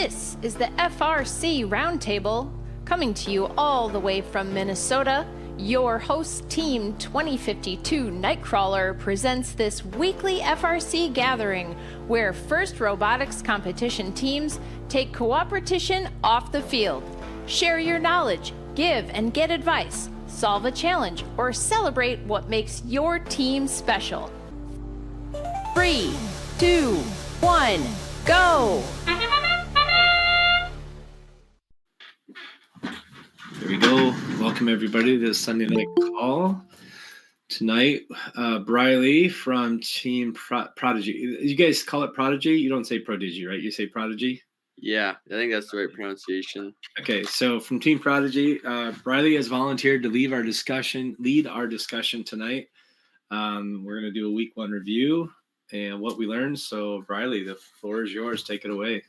This is the FRC Roundtable, coming to you all the way from Minnesota. Your host team 2052 Nightcrawler presents this weekly FRC gathering where FIRST Robotics competition teams take cooperation off the field. Share your knowledge, give and get advice, solve a challenge, or celebrate what makes your team special. 3, 2, 1, go! There we go. Welcome everybody to the Sunday night call. Tonight, Briley from Team Prodigy. You guys call it Prodigy? You don't say Prodigy, right? You say Prodigy? Yeah, I think that's the right pronunciation. Okay, so from Team Prodigy, Briley has volunteered to lead our discussion tonight. We're going to do a week one review and what we learned. So, Briley, the floor is yours. Take it away.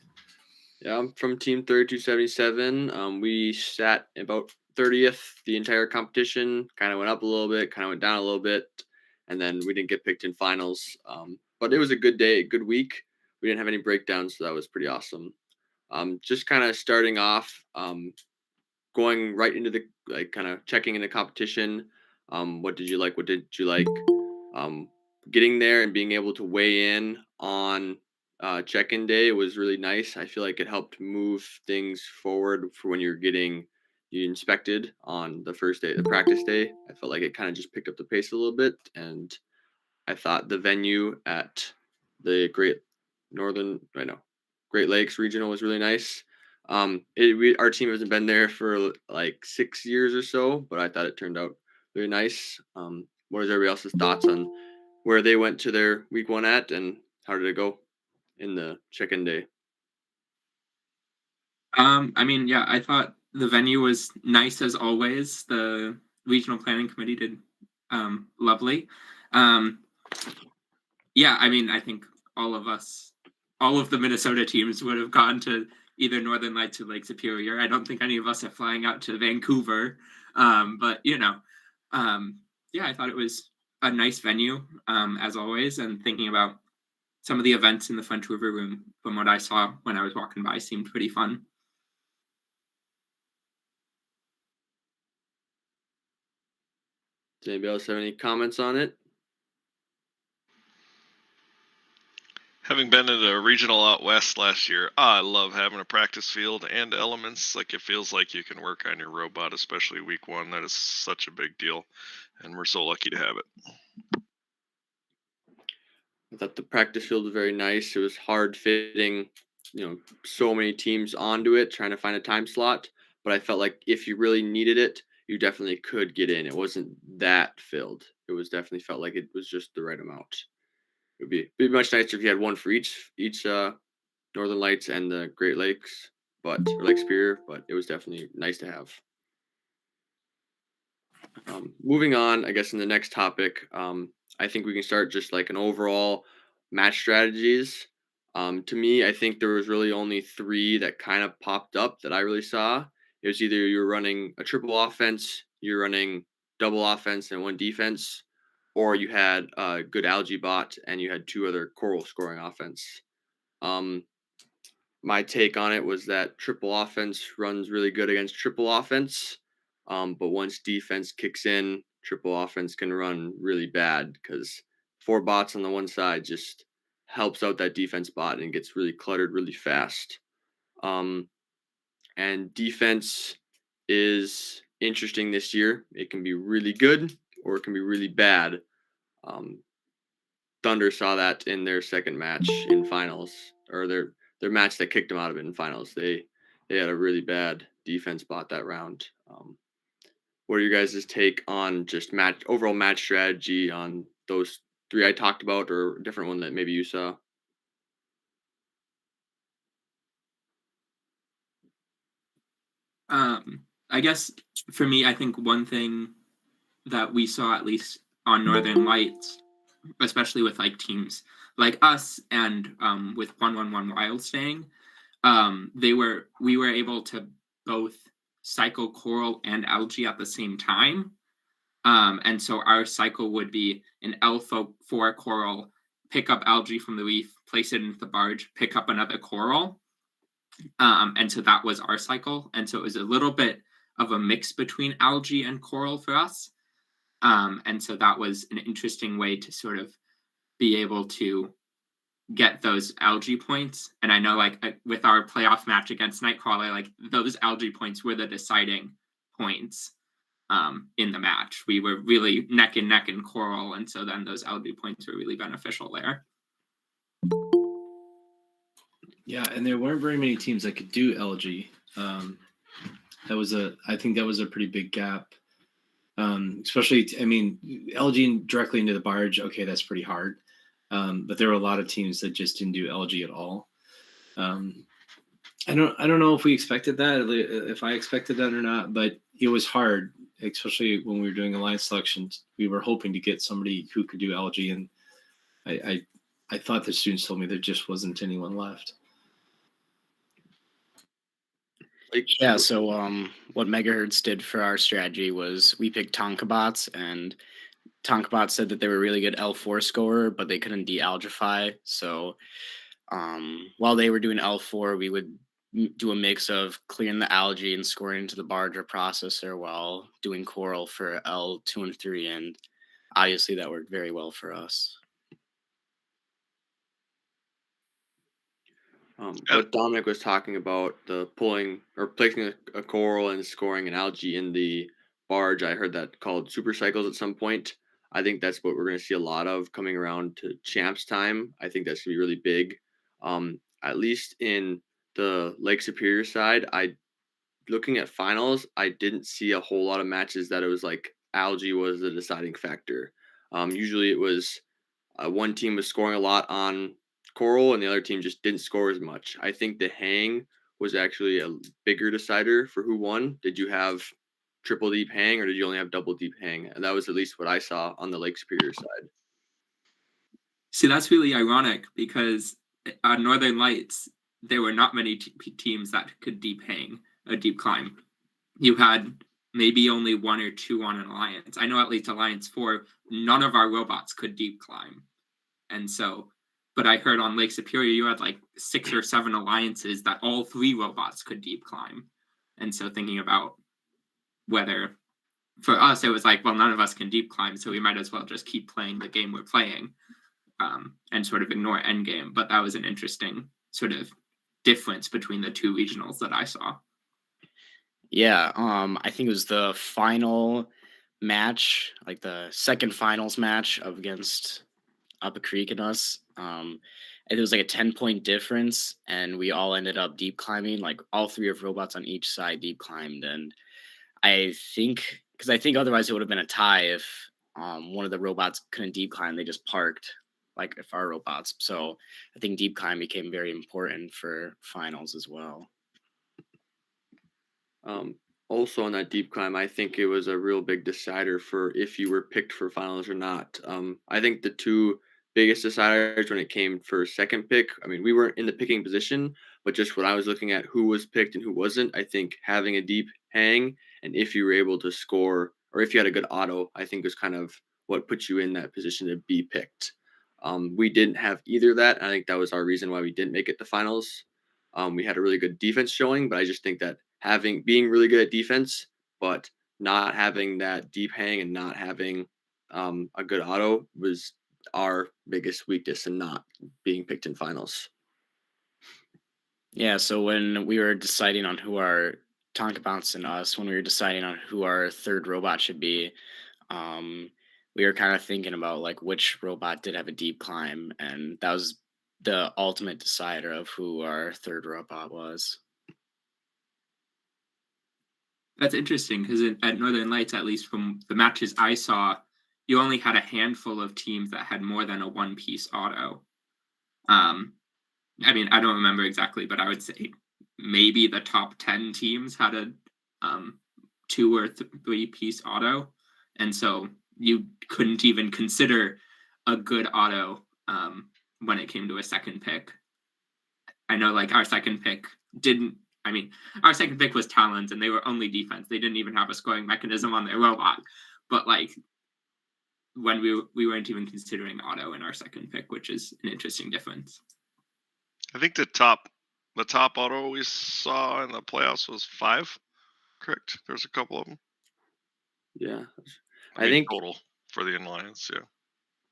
Yeah, I'm from Team 3277. We sat about 30th the entire competition. Kind of went up a little bit, kind of went down a little bit, and then we didn't get picked in finals. But it was a good day, a good week. We didn't have any breakdowns, so that was pretty awesome. Just kind of starting off, going right into the kind of checking in the competition. What did you like? What did you like? Getting there and being able to weigh in on check-in day was really nice. I feel like it helped move things forward for when you're getting you inspected on the first day, the practice day. I felt like it kind of just picked up the pace a little bit, and I thought the venue at the Great Lakes Regional was really nice. Our team hasn't been there for like 6 years or so, but I thought it turned out really nice. What is everybody else's thoughts on where they went to their week one at, and how did it go in the check-in day? I thought the venue was nice as always. The regional planning committee did lovely. I think all of the Minnesota teams would have gone to either Northern Lights or Lake Superior. I don't think any of us are flying out to Vancouver. I thought it was a nice venue, as always, and thinking about some of the events in the front river room from what I saw when I was walking by seemed pretty fun. Does anybody else have any comments on it? Having been at a regional out west last year, I love having a practice field and elements. Like, it feels like you can work on your robot, especially week one. That is such a big deal, and we're so lucky to have it. I thought the practice field was very nice. It was hard fitting, so many teams onto it, trying to find a time slot. But I felt like if you really needed it, you definitely could get in. It wasn't that filled. It was definitely felt like it was just the right amount. It would be much nicer if you had one for each Northern Lights and the Great Lakes, or Lake Superior. But it was definitely nice to have. Moving on, I guess in the next topic, I think we can start just like an overall match strategies. To me, I think there was really only 3 that kind of popped up that I really saw. It was either you're running a triple offense, you're running double offense and 1 defense, or you had a good algae bot and you had 2 other coral scoring offense. My take on it was that triple offense runs really good against triple offense. But once defense kicks in, triple offense can run really bad because 4 bots on the one side just helps out that defense bot and gets really cluttered really fast. And defense is interesting this year. It can be really good or it can be really bad. Thunder saw that in their second match in finals, or their match that kicked them out of it in finals. They had a really bad defense bot that round. What are your guys' take on just overall match strategy on those 3 I talked about, or a different one that maybe you saw? I guess for me, I think one thing that we saw, at least on Northern Lights, especially with like teams like us and with 111 Wild staying, we were able to both cycle coral and algae at the same time. And so our cycle would be an L4 coral, pick up algae from the reef, place it into the barge, pick up another coral. And so that was our cycle. And so it was a little bit of a mix between algae and coral for us. And so that was an interesting way to sort of be able to get those algae points. And I know like with our playoff match against Nightcrawler, like those algae points were the deciding points in the match. We were really neck and neck in coral. And so then those algae points were really beneficial there. Yeah, and there weren't very many teams that could do algae. I think that was a pretty big gap. Especially, I mean, algae directly into the barge. Okay, that's pretty hard. But there were a lot of teams that just didn't do algae at all. I don't know if we expected that, if I expected that or not, but it was hard, especially when we were doing alliance selections. We were hoping to get somebody who could do algae, and I thought the students told me there just wasn't anyone left. Yeah, so what Megahertz did for our strategy was we picked Tonkabots, and Tonkabot said that they were a really good L4 scorer, but they couldn't de-algify. So while they were doing L4, we would do a mix of clearing the algae and scoring into the barge or processor while doing coral for L2 and 3, and obviously that worked very well for us. What Dominic was talking about, the pulling or placing a coral and scoring an algae in the barge, I heard that called super cycles at some point. I think that's what we're going to see a lot of coming around to champs time. I think that's going to be really big. At least in the Lake Superior side, looking at finals, I didn't see a whole lot of matches that it was like algae was the deciding factor. Usually it was one team was scoring a lot on coral and the other team just didn't score as much. I think the hang was actually a bigger decider for who won. Did you have triple deep hang or did you only have double deep hang? And that was at least what I saw on the Lake Superior side. See, that's really ironic because on Northern Lights, there were not many teams that could deep hang, a deep climb. You had maybe only one or two on an alliance. I know at least Alliance 4, none of our robots could deep climb. And so, but I heard on Lake Superior, you had like 6 or 7 alliances that all 3 robots could deep climb. And so thinking about whether, for us, it was like, well, none of us can deep climb, so we might as well just keep playing the game we're playing and sort of ignore endgame. But that was an interesting sort of difference between the 2 regionals that I saw. Yeah, I think it was the final match, like the second finals match against Up a Creek and us. It was like a 10-point difference, and we all ended up deep climbing. Like all 3 of robots on each side deep climbed, and I think otherwise it would have been a tie if one of the robots couldn't deep climb. They just parked, like if our robots. So I think deep climb became very important for finals as well. Also on that deep climb, I think it was a real big decider for if you were picked for finals or not. I think the 2 biggest deciders when it came for second pick, I mean, we weren't in the picking position, but just when I was looking at who was picked and who wasn't, I think having a deep hang and if you were able to score or if you had a good auto, I think was kind of what put you in that position to be picked. We didn't have either of that. I think that was our reason why we didn't make it to finals. We had a really good defense showing, but I just think that being really good at defense, but not having that deep hang and not having a good auto was our biggest weakness in not being picked in finals. Yeah, so when we were deciding on who our Tonkabots and us, when we were deciding on who our third robot should be, we were kind of thinking about like which robot did have a deep climb, and that was the ultimate decider of who our third robot was. That's interesting because at Northern Lights, at least from the matches I saw, you only had a handful of teams that had more than a 1-piece auto. I mean, I don't remember exactly, but I would say maybe the top 10 teams had a 2 or 3-piece auto. And so you couldn't even consider a good auto when it came to a second pick. I know like our second pick our second pick was Talons and they were only defense. They didn't even have a scoring mechanism on their robot. But like when we weren't even considering auto in our second pick, which is an interesting difference. I think the top The top auto we saw in the playoffs was 5, correct? There's a couple of them. Yeah. I I mean, think total for the Alliance, yeah.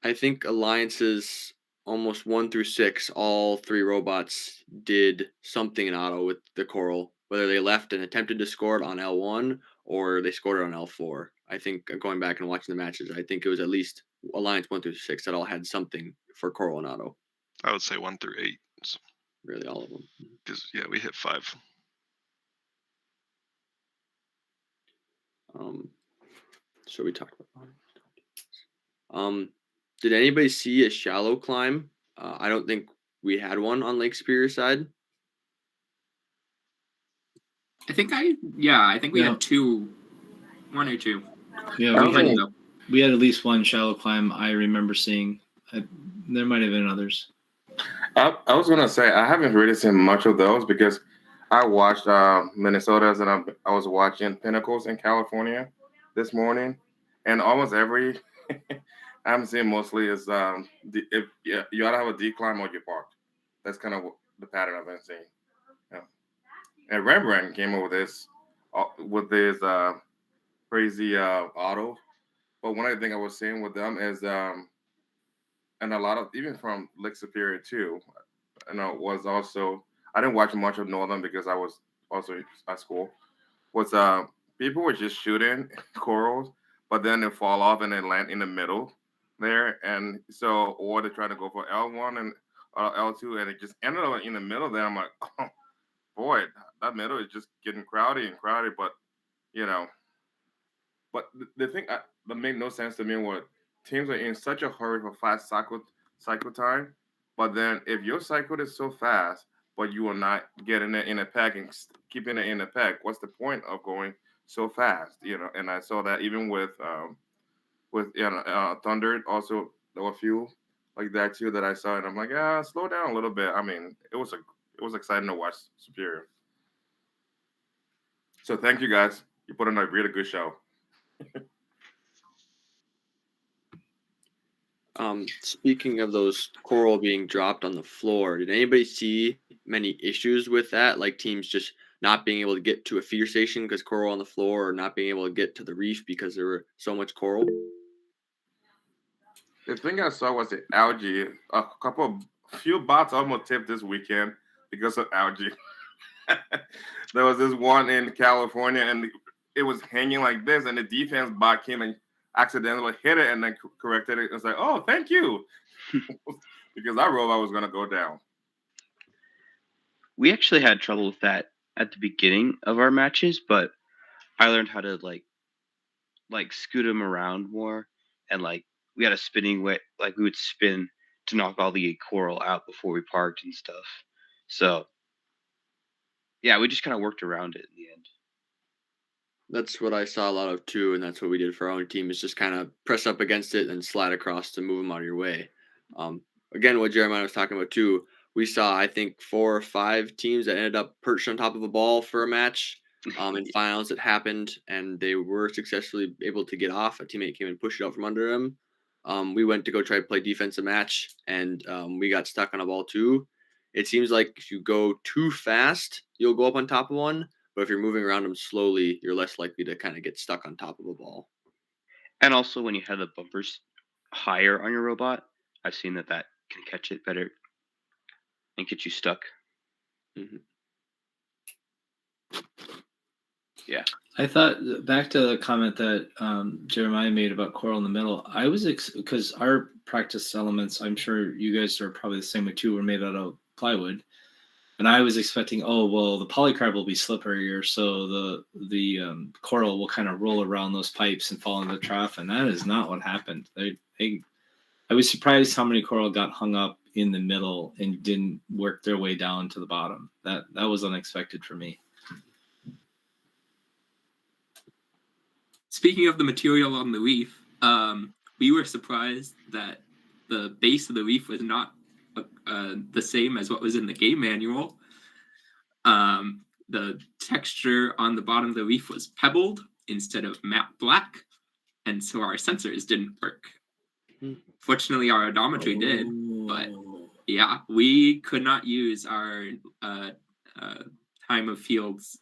I think alliances almost 1 through 6, all 3 robots did something in auto with the coral, whether they left and attempted to score it on L1 or they scored it on L4. I think going back and watching the matches, I think it was at least alliance 1 through 6 that all had something for coral and auto. I would say 1 through 8. Really, all of them. Because yeah, we hit 5. So we talked about. Did anybody see a shallow climb? I don't think we had one on Lake Superior side. I think we Yeah. had 1 or 2. Yeah, we had at least one shallow climb I remember seeing. There might have been others. I was gonna say I haven't really seen much of those because I watched Minnesota's and I was watching Pinnacles in California this morning, and almost every I'm seeing mostly is if you ought to have a decline or you parked. That's kind of the pattern I've been seeing. Yeah. And Rembrandt came up with this crazy auto, but one of the things I was seeing with them is and a lot of even from Lake Superior too. Was also I didn't watch much of Northern because I was also at school. Was people were just shooting corals, but then they fall off and they land in the middle there, and so or they're trying to go for L1 and L2, and it just ended up in the middle there. I'm like, oh boy, that middle is just getting crowded, but you know. But the thing that made no sense to me was teams are in such a hurry for fast cycle time. But then if your cycle is so fast, but you are not getting it in a pack and keeping it in a pack, what's the point of going so fast? And I saw that even with Thunder. Also, there were a few like that too that I saw, and I'm like, slow down a little bit. I mean, it was exciting to watch Superior. So thank you guys. You put on a really good show. Speaking of those coral being dropped on the floor, did anybody see many issues with that? Like teams just not being able to get to a feeder station because coral on the floor, or not being able to get to the reef because there were so much coral? The thing I saw was the algae. A few bots almost tipped this weekend because of algae. There was this one in California, and it was hanging like this, and the defense bot came and accidentally hit it and then corrected it. It's like, oh, thank you, because that robot was gonna go down. We actually had trouble with that at the beginning of our matches, but I learned how to like scoot them around more, and we had a spinning way, like we would spin to knock all the coral out before we parked and stuff. So yeah, we just kind of worked around it in the end. That's what I saw a lot of too, and that's what we did for our own team, is just kind of press up against it and slide across to move them out of your way. Again, what Jeremiah was talking about too, we saw I think 4 or 5 teams that ended up perched on top of a ball for a match in finals that happened, and they were successfully able to get off. A teammate came and pushed it out from under them. We went to go try to play defensive match, and we got stuck on a ball too. It seems like if you go too fast, you'll go up on top of one. But if you're moving around them slowly, you're less likely to kind of get stuck on top of a ball. And also, when you have the bumpers higher on your robot, I've seen that can catch it better and get you stuck. Mm-hmm. Yeah. I thought back to the comment that Jeremiah made about coral in the middle. I was because our practice elements, I'm sure you guys are probably the same way too, were made out of plywood. And I was expecting, the polycarb will be slipperier, so the coral will kind of roll around those pipes and fall into the trough, and that is not what happened. I was surprised how many coral got hung up in the middle and didn't work their way down to the bottom. That was unexpected for me. Speaking of the material on the reef, we were surprised that the base of the reef was not the same as what was in the game manual. The texture on the bottom of the reef was pebbled instead of matte black, and so our sensors didn't work. Fortunately, our odometry did, but yeah, we could not use our time of fields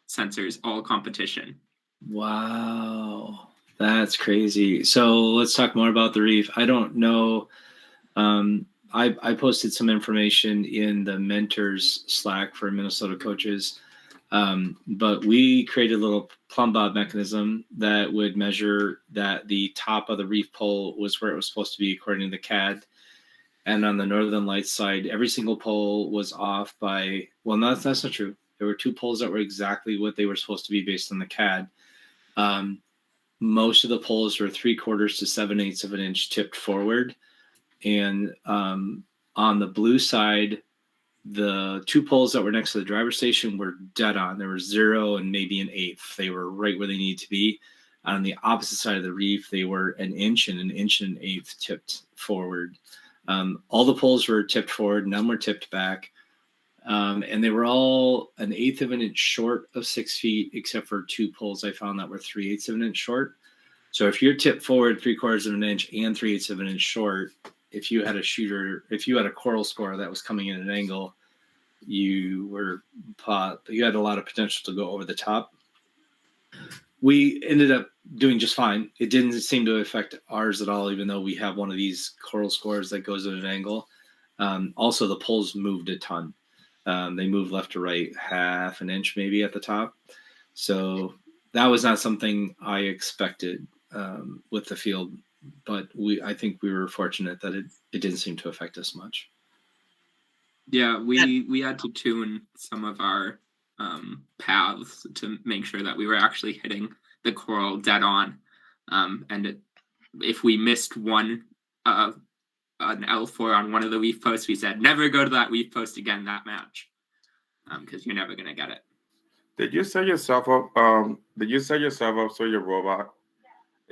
sensors all competition. Wow, that's crazy. So let's talk more about the reef. I don't know. I posted some information in the mentors Slack for Minnesota coaches, but we created a little plumb bob mechanism that would measure that the top of the reef pole was where it was supposed to be according to the CAD. And on the Northern Lights side, every single pole was off by, well, no, that's not true. There were 2 poles that were exactly what they were supposed to be based on the CAD. Most of the poles were 3/4 to 7/8 of an inch tipped forward. And on the blue side, the 2 poles that were next to the driver's station were dead on. There were 0 and maybe an eighth. They were right where they needed to be. On the opposite side of the reef, they were an inch and an eighth tipped forward. All the poles were tipped forward, none were tipped back. And they were all an eighth of an inch short of 6 feet, except for 2 poles I found that were 3/8 of an inch short. So if you're tipped forward 3/4 of an inch and 3/8 of an inch short, if you had a coral score that was coming in at an angle, you had a lot of potential to go over the top. We ended up doing just fine. It didn't seem to affect ours at all, even though we have one of these coral scores that goes at an angle. Also, the poles moved a ton. They moved left to right 1/2 an inch maybe at the top. So that was not something I expected with the field, but I think we were fortunate that it didn't seem to affect us much. Yeah, we had to tune some of our paths to make sure that we were actually hitting the coral dead on. If we missed an L4 on one of the weave posts, we said never go to that weave post again that match, because you're never gonna get it. Did you set yourself up? So your robot,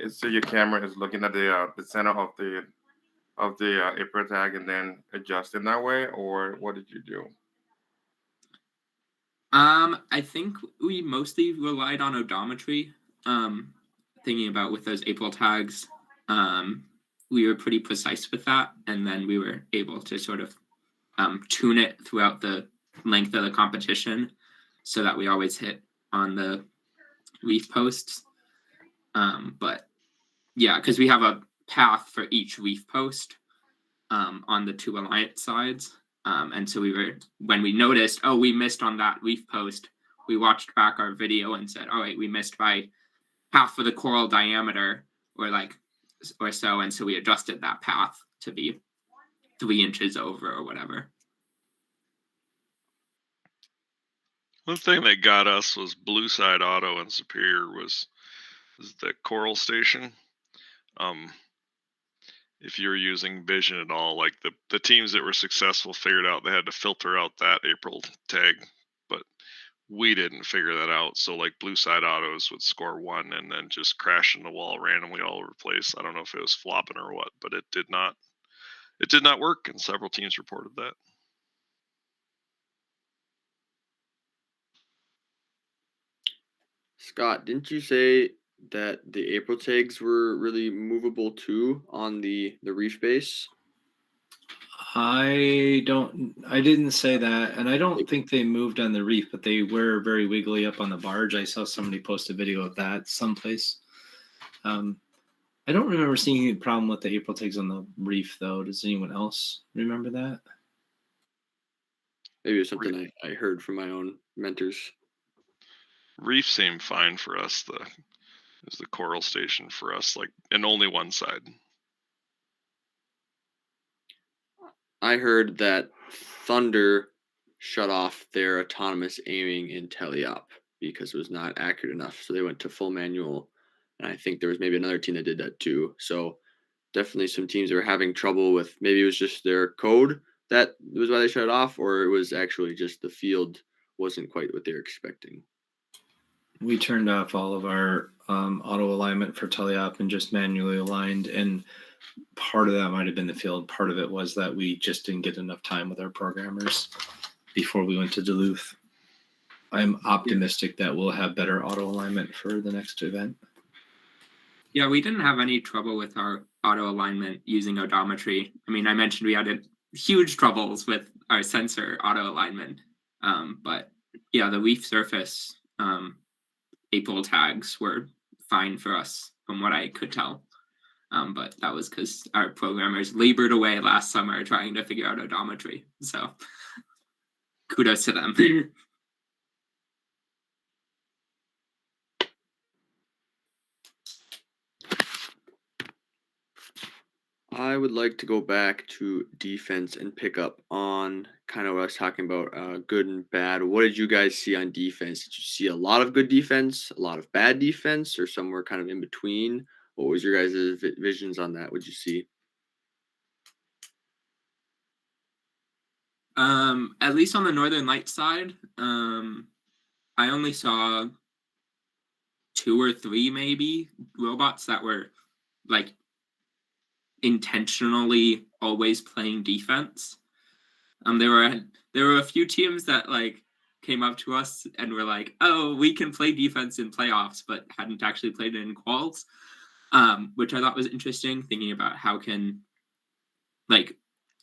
so your camera is looking at the center of the April tag and then adjust in that way, or what did you do? I think we mostly relied on odometry. Thinking about with those April tags, we were pretty precise with that, and then we were able to sort of tune it throughout the length of the competition so that we always hit on the reef posts. But yeah, because we have a path for each reef post on the 2 alliance sides. And so when we noticed, we missed on that reef post, we watched back our video and said, all right, we missed by half of the coral diameter or so. And so we adjusted that path to be 3 inches over or whatever. One thing that got us was Blue Side Auto and Superior was the coral station. If you were using vision at all, like the teams that were successful figured out they had to filter out that April tag, but we didn't figure that out. So like Blue Side Autos would score 1 and then just crash in the wall randomly all over the place. I don't know if it was flopping or what, but it did not work, and several teams reported that. Scott, didn't you say that the April tags were really movable too on the reef base? I didn't say that, and I don't think they moved on the reef, but they were very wiggly up on the barge. I saw somebody post a video of that someplace. I don't remember seeing any problem with the April tags on the reef, though. Does anyone else remember that? Maybe it was something I heard from my own mentors. Reef seemed fine for us. Is the coral station for us, and only one side. I heard that Thunder shut off their autonomous aiming in teleop because it was not accurate enough. So they went to full manual. And I think there was maybe another team that did that too. So definitely some teams that were having trouble with, maybe it was just their code that was why they shut it off, or it was actually just the field wasn't quite what they were expecting. We turned off all of our auto alignment for teleop and just manually aligned. And part of that might have been the field. Part of it was that we just didn't get enough time with our programmers before we went to Duluth. I'm optimistic that we'll have better auto alignment for the next event. Yeah, we didn't have any trouble with our auto alignment using odometry. I mean, I mentioned we had huge troubles with our sensor auto alignment. But yeah, the reef surface April tags were fine for us from what I could tell. But that was because our programmers labored away last summer trying to figure out odometry. So kudos to them. I would like to go back to defense and pick up on kind of what I was talking about, good and bad. What did you guys see on defense? Did you see a lot of good defense, a lot of bad defense, or somewhere kind of in between? What was your guys' visions on that? What did you see? At least on the Northern Lights side, I only saw 2 or 3 maybe robots that were like intentionally always playing defense. There were a few teams that like came up to us and were like, "Oh, we can play defense in playoffs," but hadn't actually played it in quals, which I thought was interesting. Thinking about how can, like,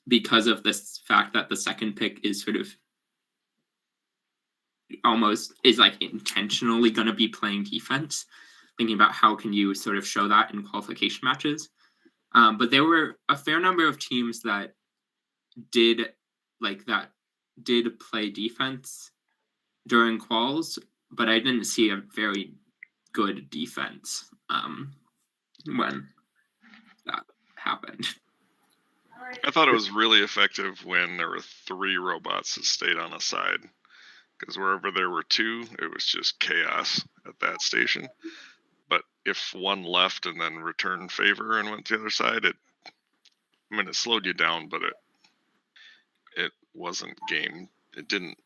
because of this fact that the second pick is sort of almost is like intentionally going to be playing defense. Thinking about how can you sort of show that in qualification matches. But there were a fair number of teams that did play defense during quals, but I didn't see a very good defense when that happened. I thought it was really effective when there were 3 robots that stayed on a side, because wherever there were 2, it was just chaos at that station. But if one left and then returned favor and went to the other side, it slowed you down, but it wasn't game. I didn't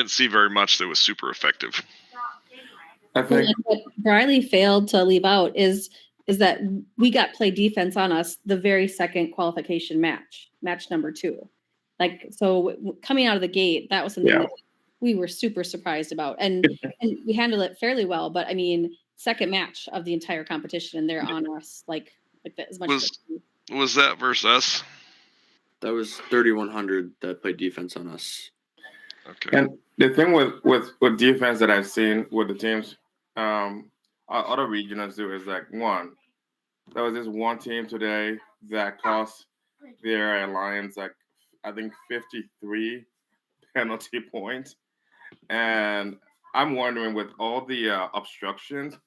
see very much that was super effective. I think What Briley failed to leave out is that we got play defense on us the very second qualification match number 2. Like, so coming out of the gate, that was something that we were super surprised about, and we handled it fairly well. But I mean, second match of the entire competition, and they're on us like that as much. Was that versus us? That was 3,100 that played defense on us. Okay. And the thing with defense that I've seen with the teams, other regionals do is like, one, there was this one team today that cost their alliance like I think 53 penalty points, and I'm wondering with all the obstructions,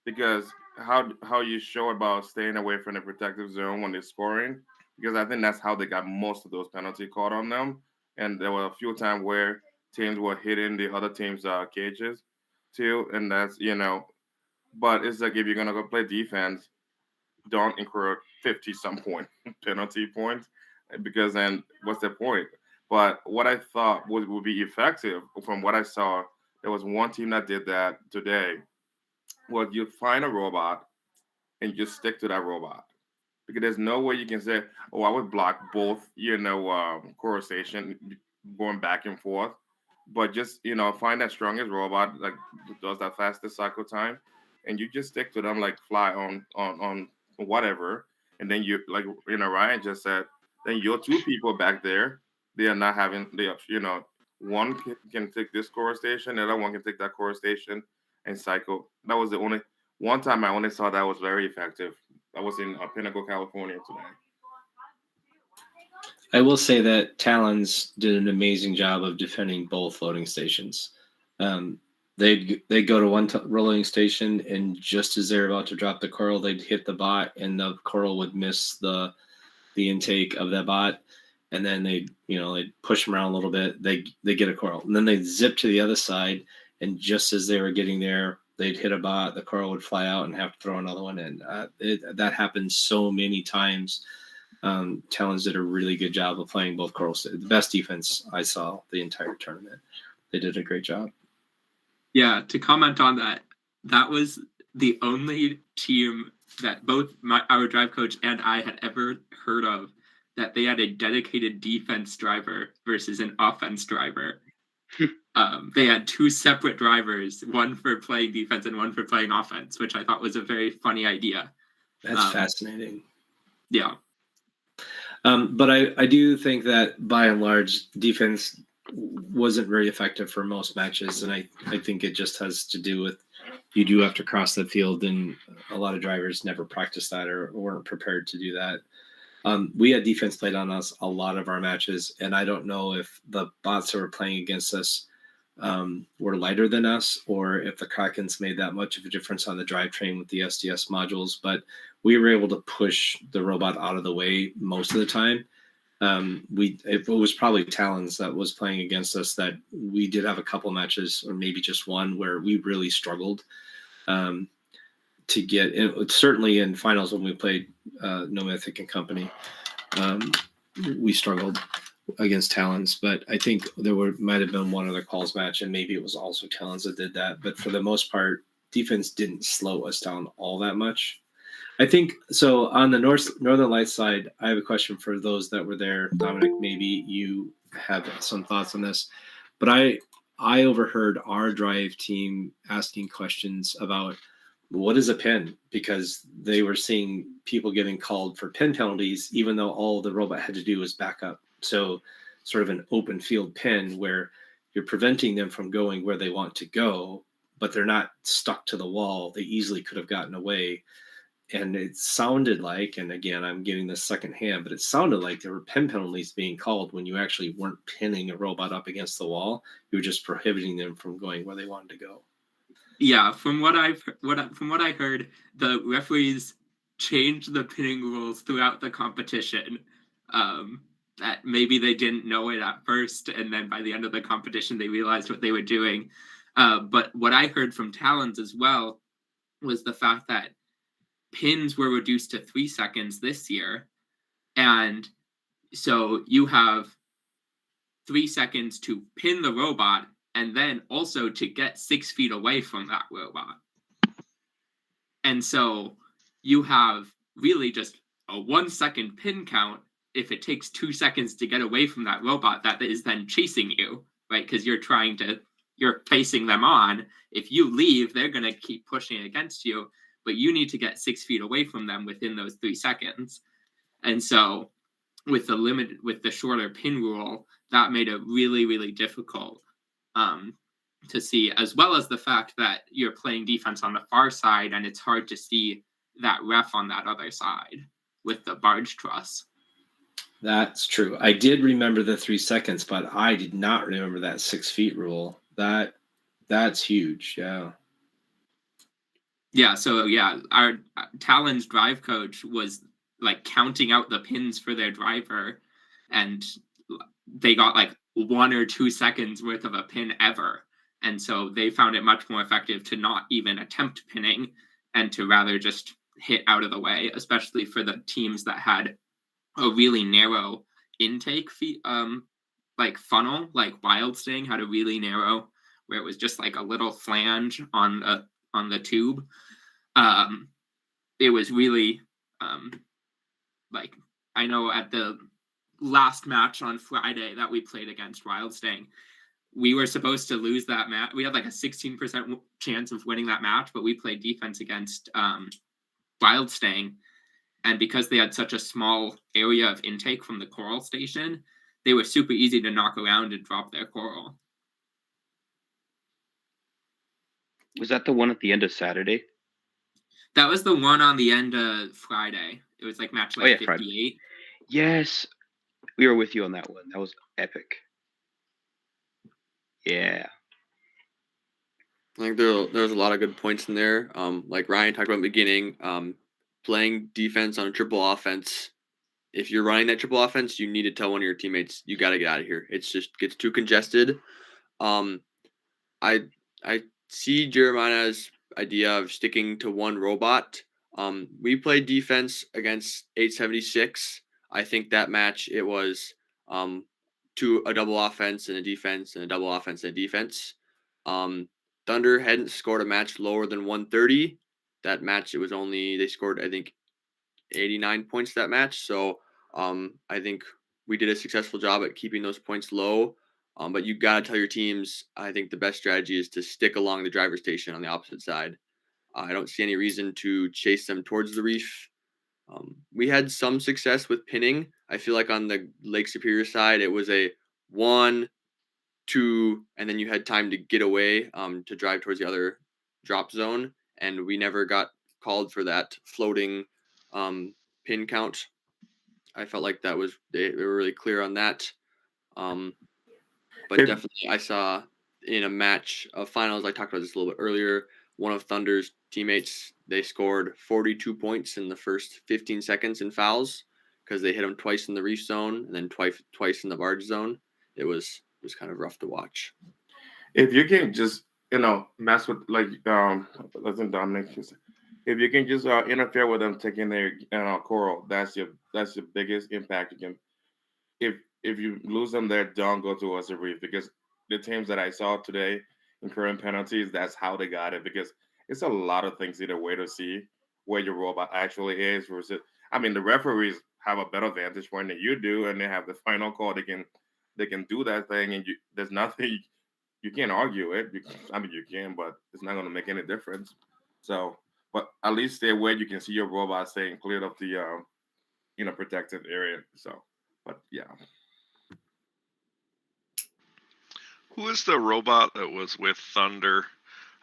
because how you show about staying away from the protective zone when they're scoring, because I think that's how they got most of those penalty caught on them, and there were a few times where teams were hitting the other team's cages too, and that's but it's like if you're gonna go play defense, don't incur 50-some point penalty points, because then what's the point? But what I thought would be effective from what I saw, there was one team that did that today, was you find a robot and you just stick to that robot. Because there's no way you can say, oh, I would block both, core station going back and forth. But just, find that strongest robot, like does that fastest cycle time, and you just stick to them like fly on whatever. And then you, like, Ryan just said, then your 2 people back there, they are not having one can take this core station, the other one can take that core station and cycle. That was the only one time I only saw that was very effective. That was in Pinnacle, California today. I will say that Talons did an amazing job of defending both loading stations. They'd go to one rolling station, and just as they're about to drop the coral, they'd hit the bot, and the coral would miss the intake of that bot, and then they'd push them around a little bit. They get a coral, and then they'd zip to the other side, and just as they were getting there, they'd hit a bot, the coral would fly out, and have to throw another one in. That happened so many times. Talons did a really good job of playing both corals. The best defense I saw the entire tournament. They did a great job. Yeah, to comment on that, that was the only team that both our drive coach and I had ever heard of that they had a dedicated defense driver versus an offense driver. They had 2 separate drivers, one for playing defense and one for playing offense, which I thought was a very funny idea. That's fascinating. Yeah. But I do think that by and large, defense wasn't very effective for most matches, and I think it just has to do with you do have to cross the field, and a lot of drivers never practiced that or weren't prepared to do that. We had defense played on us a lot of our matches, and I don't know if the bots that were playing against us were lighter than us, or if the Krakens made that much of a difference on the drivetrain with the SDS modules. But we were able to push the robot out of the way most of the time. It was probably Talons that was playing against us that we did have a couple matches, or maybe just one, where we really struggled to get in. Certainly in finals when we played No Mythic and Company, we struggled against Talons. But I think might have been one other calls match, and maybe it was also Talons that did that. But for the most part, defense didn't slow us down all that much. I think so. On the Northern Lights side, I have a question for those that were there. Dominic, maybe you have some thoughts on this, but I overheard our drive team asking questions about what is a pin, because they were seeing people getting called for pin penalties, even though all the robot had to do was back up. So sort of an open field pin where you're preventing them from going where they want to go, but they're not stuck to the wall. They easily could have gotten away. And it sounded like, and again, I'm getting this secondhand, but it sounded like there were pin penalties being called when you actually weren't pinning a robot up against the wall. You were just prohibiting them from going where they wanted to go. Yeah, from what I heard, the referees changed the pinning rules throughout the competition. That maybe they didn't know it at first, and then by the end of the competition, they realized what they were doing. But what I heard from Talons as well was the fact that pins were reduced to 3 seconds this year, and so you have 3 seconds to pin the robot, and then also to get 6 feet away from that robot. And so you have really just a 1 second pin count if it takes 2 seconds to get away from that robot that is then chasing you, right? Because you're placing them on. If you leave, they're going to keep pushing against you, but you need to get 6 feet away from them within those 3 seconds. And so with the shorter pin rule, that made it really, really difficult to see, as well as the fact that you're playing defense on the far side, and it's hard to see that ref on that other side with the barge truss. That's true. I did remember the 3 seconds, but I did not remember that 6 feet rule. That's huge. Yeah. Yeah. So yeah, our Talon's drive coach was like counting out the pins for their driver, and they got like 1 or 2 seconds worth of a pin ever. And so they found it much more effective to not even attempt pinning and to rather just hit out of the way, especially for the teams that had a really narrow intake like funnel, like Wild Sting had a really narrow, where it was just like a little flange on the tube. It was really like, I know at the last match on Friday that we played against Wild Sting, we were supposed to lose that match. We had like a 16% chance of winning that match, but we played defense against Wild Sting. And because they had such a small area of intake from the coral station, they were super easy to knock around and drop their coral. Was that the one at the end of Saturday? That was the one on the end of Friday. It was like match 58. Friday. Yes, we were with you on that one. That was epic. Yeah. I think there's a lot of good points in there. Like Ryan talked about in the beginning, playing defense on a triple offense. If you're running that triple offense, you need to tell one of your teammates, you got to get out of here. It's just gets too congested. I see Jeremiah's idea of sticking to one robot. We played defense against 876. I think that match, it was to a double offense and a defense and a double offense and a defense. Thunder hadn't scored a match lower than 130. That match, they scored, I think, 89 points that match. So I think we did a successful job at keeping those points low. But you got to tell your teams, I think the best strategy is to stick along the driver's station on the opposite side. I don't see any reason to chase them towards the reef. We had some success with pinning. I feel like on the Lake Superior side, it was a 1, and then you had time to get away to drive towards the other drop zone, and we never got called for that floating pin count. I felt like that was they were really clear on that. But definitely, I saw in a match of finals, I talked about this a little bit earlier, one of Thunder's teammates, they scored 42 points in the first 15 seconds in fouls because they hit him twice in the reef zone and then twice in the barge zone. It was kind of rough to watch. If you can just mess with doesn't Dominic just if you can just interfere with them taking their coral, that's your biggest impact. You can if you lose them there, don't go towards the reef, because the teams that I saw today incurring penalties, that's how they got it, because it's a lot of things either way to see where your robot actually is versus. I mean, the referees have a better vantage point than you do, and they have the final call. They can do that thing, and there's nothing you can't argue it. You can, but it's not going to make any difference. So, but at least stay away. You can see your robot staying clear of the protected area. So, but yeah. Who is the robot that was with Thunder?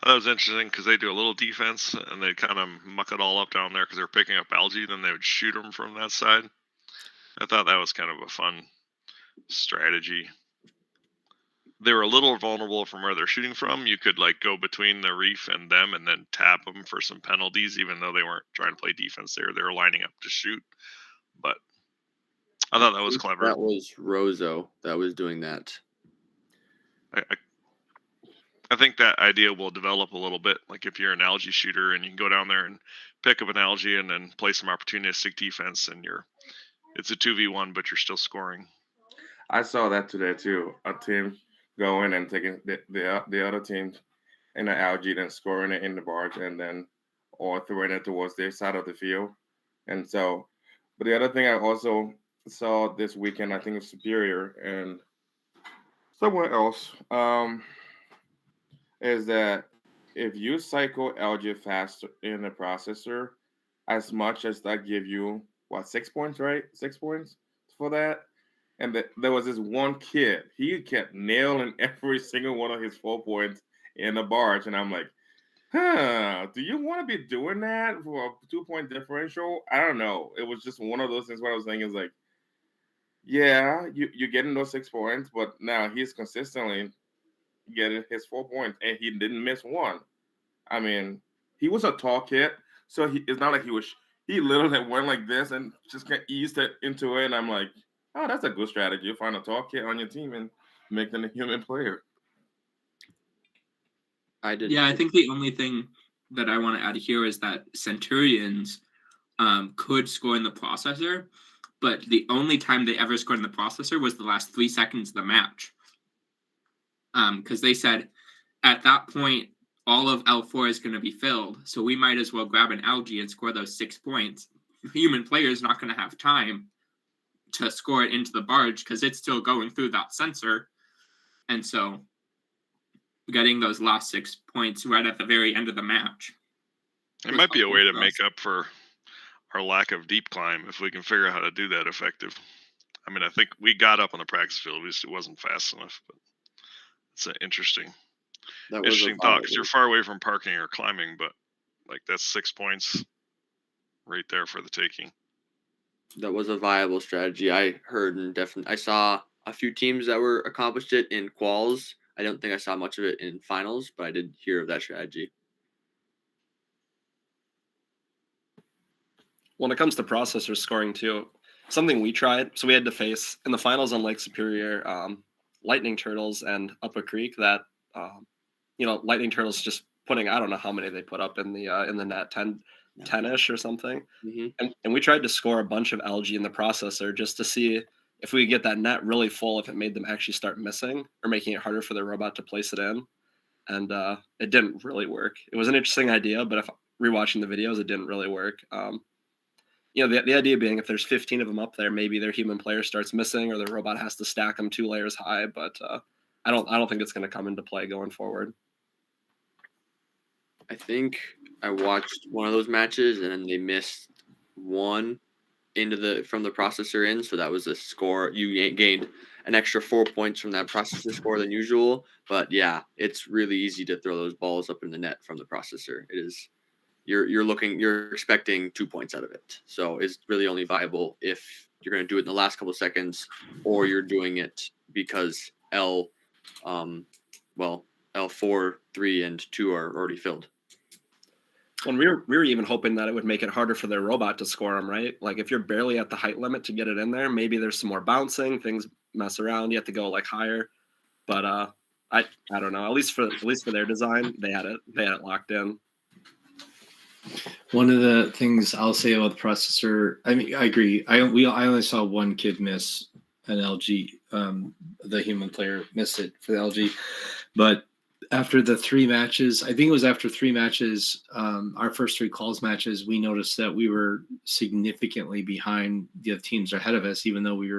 That was interesting because they do a little defense and they kind of muck it all up down there because they're picking up algae. Then they would shoot them from that side. I thought that was kind of a fun strategy. They were a little vulnerable from where they're shooting from. You could go between the reef and them and then tap them for some penalties, even though they weren't trying to play defense there. They were lining up to shoot. But I thought that was clever. That was Rozo that was doing that. I think that idea will develop a little bit. Like if you're an algae shooter and you can go down there and pick up an algae and then play some opportunistic defense, and it's a 2v1, but you're still scoring. I saw that today too. A team going and taking the other team in the algae, then scoring it in the barge, and then or throwing it towards their side of the field. And so, but the other thing I also saw this weekend, I think it's Superior and somewhere else, is that if you cycle algae faster in the processor, as much as that give you 6 points, right? 6 points for that. And there was this one kid, he kept nailing every single one of his 4 points in the barge. And I'm like, do you want to be doing that for a 2-point differential? I don't know. It was just one of those things where I was thinking is like, yeah, you're getting those 6 points, but now he's consistently getting his 4 points, and he didn't miss one. I mean, he was a tall kid, so it's not like he literally went like this and just eased it into it. And I'm like, oh, that's a good strategy. You find a tall kid on your team and make them a human player. Yeah, I think the only thing that I want to add here is that Centurions could score in the processor, but the only time they ever scored in the processor was the last 3 seconds of the match. Because they said at that point, all of L4 is going to be filled, so we might as well grab an algae and score those 6 points. The human player is not going to have time to score it into the barge because it's still going through that sensor. And so getting those last 6 points right at the very end of the match. It might be a way to make up for our lack of deep climb if we can figure out how to do that effective. I mean, I think we got up on the practice field. It wasn't fast enough, but it's an interesting thought because you're far away from parking or climbing, but that's 6 points right there for the taking. That was a viable strategy. I heard and definitely I saw a few teams that were accomplished it in quals. I don't think I saw much of it in finals, but I did hear of that strategy. When it comes to processor scoring too, something we tried, so we had to face in the finals on Lake Superior, lightning turtles and up a creek that, lightning turtles just putting, I don't know how many they put up in the net, 10-ish or something. Mm-hmm. And we tried to score a bunch of algae in the processor just to see if we could get that net really full, if it made them actually start missing or making it harder for the robot to place it in. And it didn't really work. It was an interesting idea, but if rewatching the videos, it didn't really work. The idea being if there's 15 of them up there, maybe their human player starts missing or the robot has to stack them 2 layers high. But I don't think it's going to come into play going forward. I think I watched one of those matches and then they missed one from the processor in, so that was a score. You gained an extra 4 points from that processor score than usual. But yeah, it's really easy to throw those balls up in the net from the processor. It is. You're expecting 2 points out of it. So it's really only viable if you're going to do it in the last couple of seconds, or you're doing it because L4, 3, and 2 are already filled. When we were even hoping that it would make it harder for their robot to score them, right? Like if you're barely at the height limit to get it in there, maybe there's some more bouncing, things mess around, you have to go like higher. But I don't know. At least for their design, they had it locked in. One of the things I'll say about the processor, I mean, I agree. I only saw one kid miss an LG. The human player missed it for the LG, but after the 3 matches, I think it was after 3 matches, our first 3 calls matches, we noticed that we were significantly behind the teams ahead of us, even though we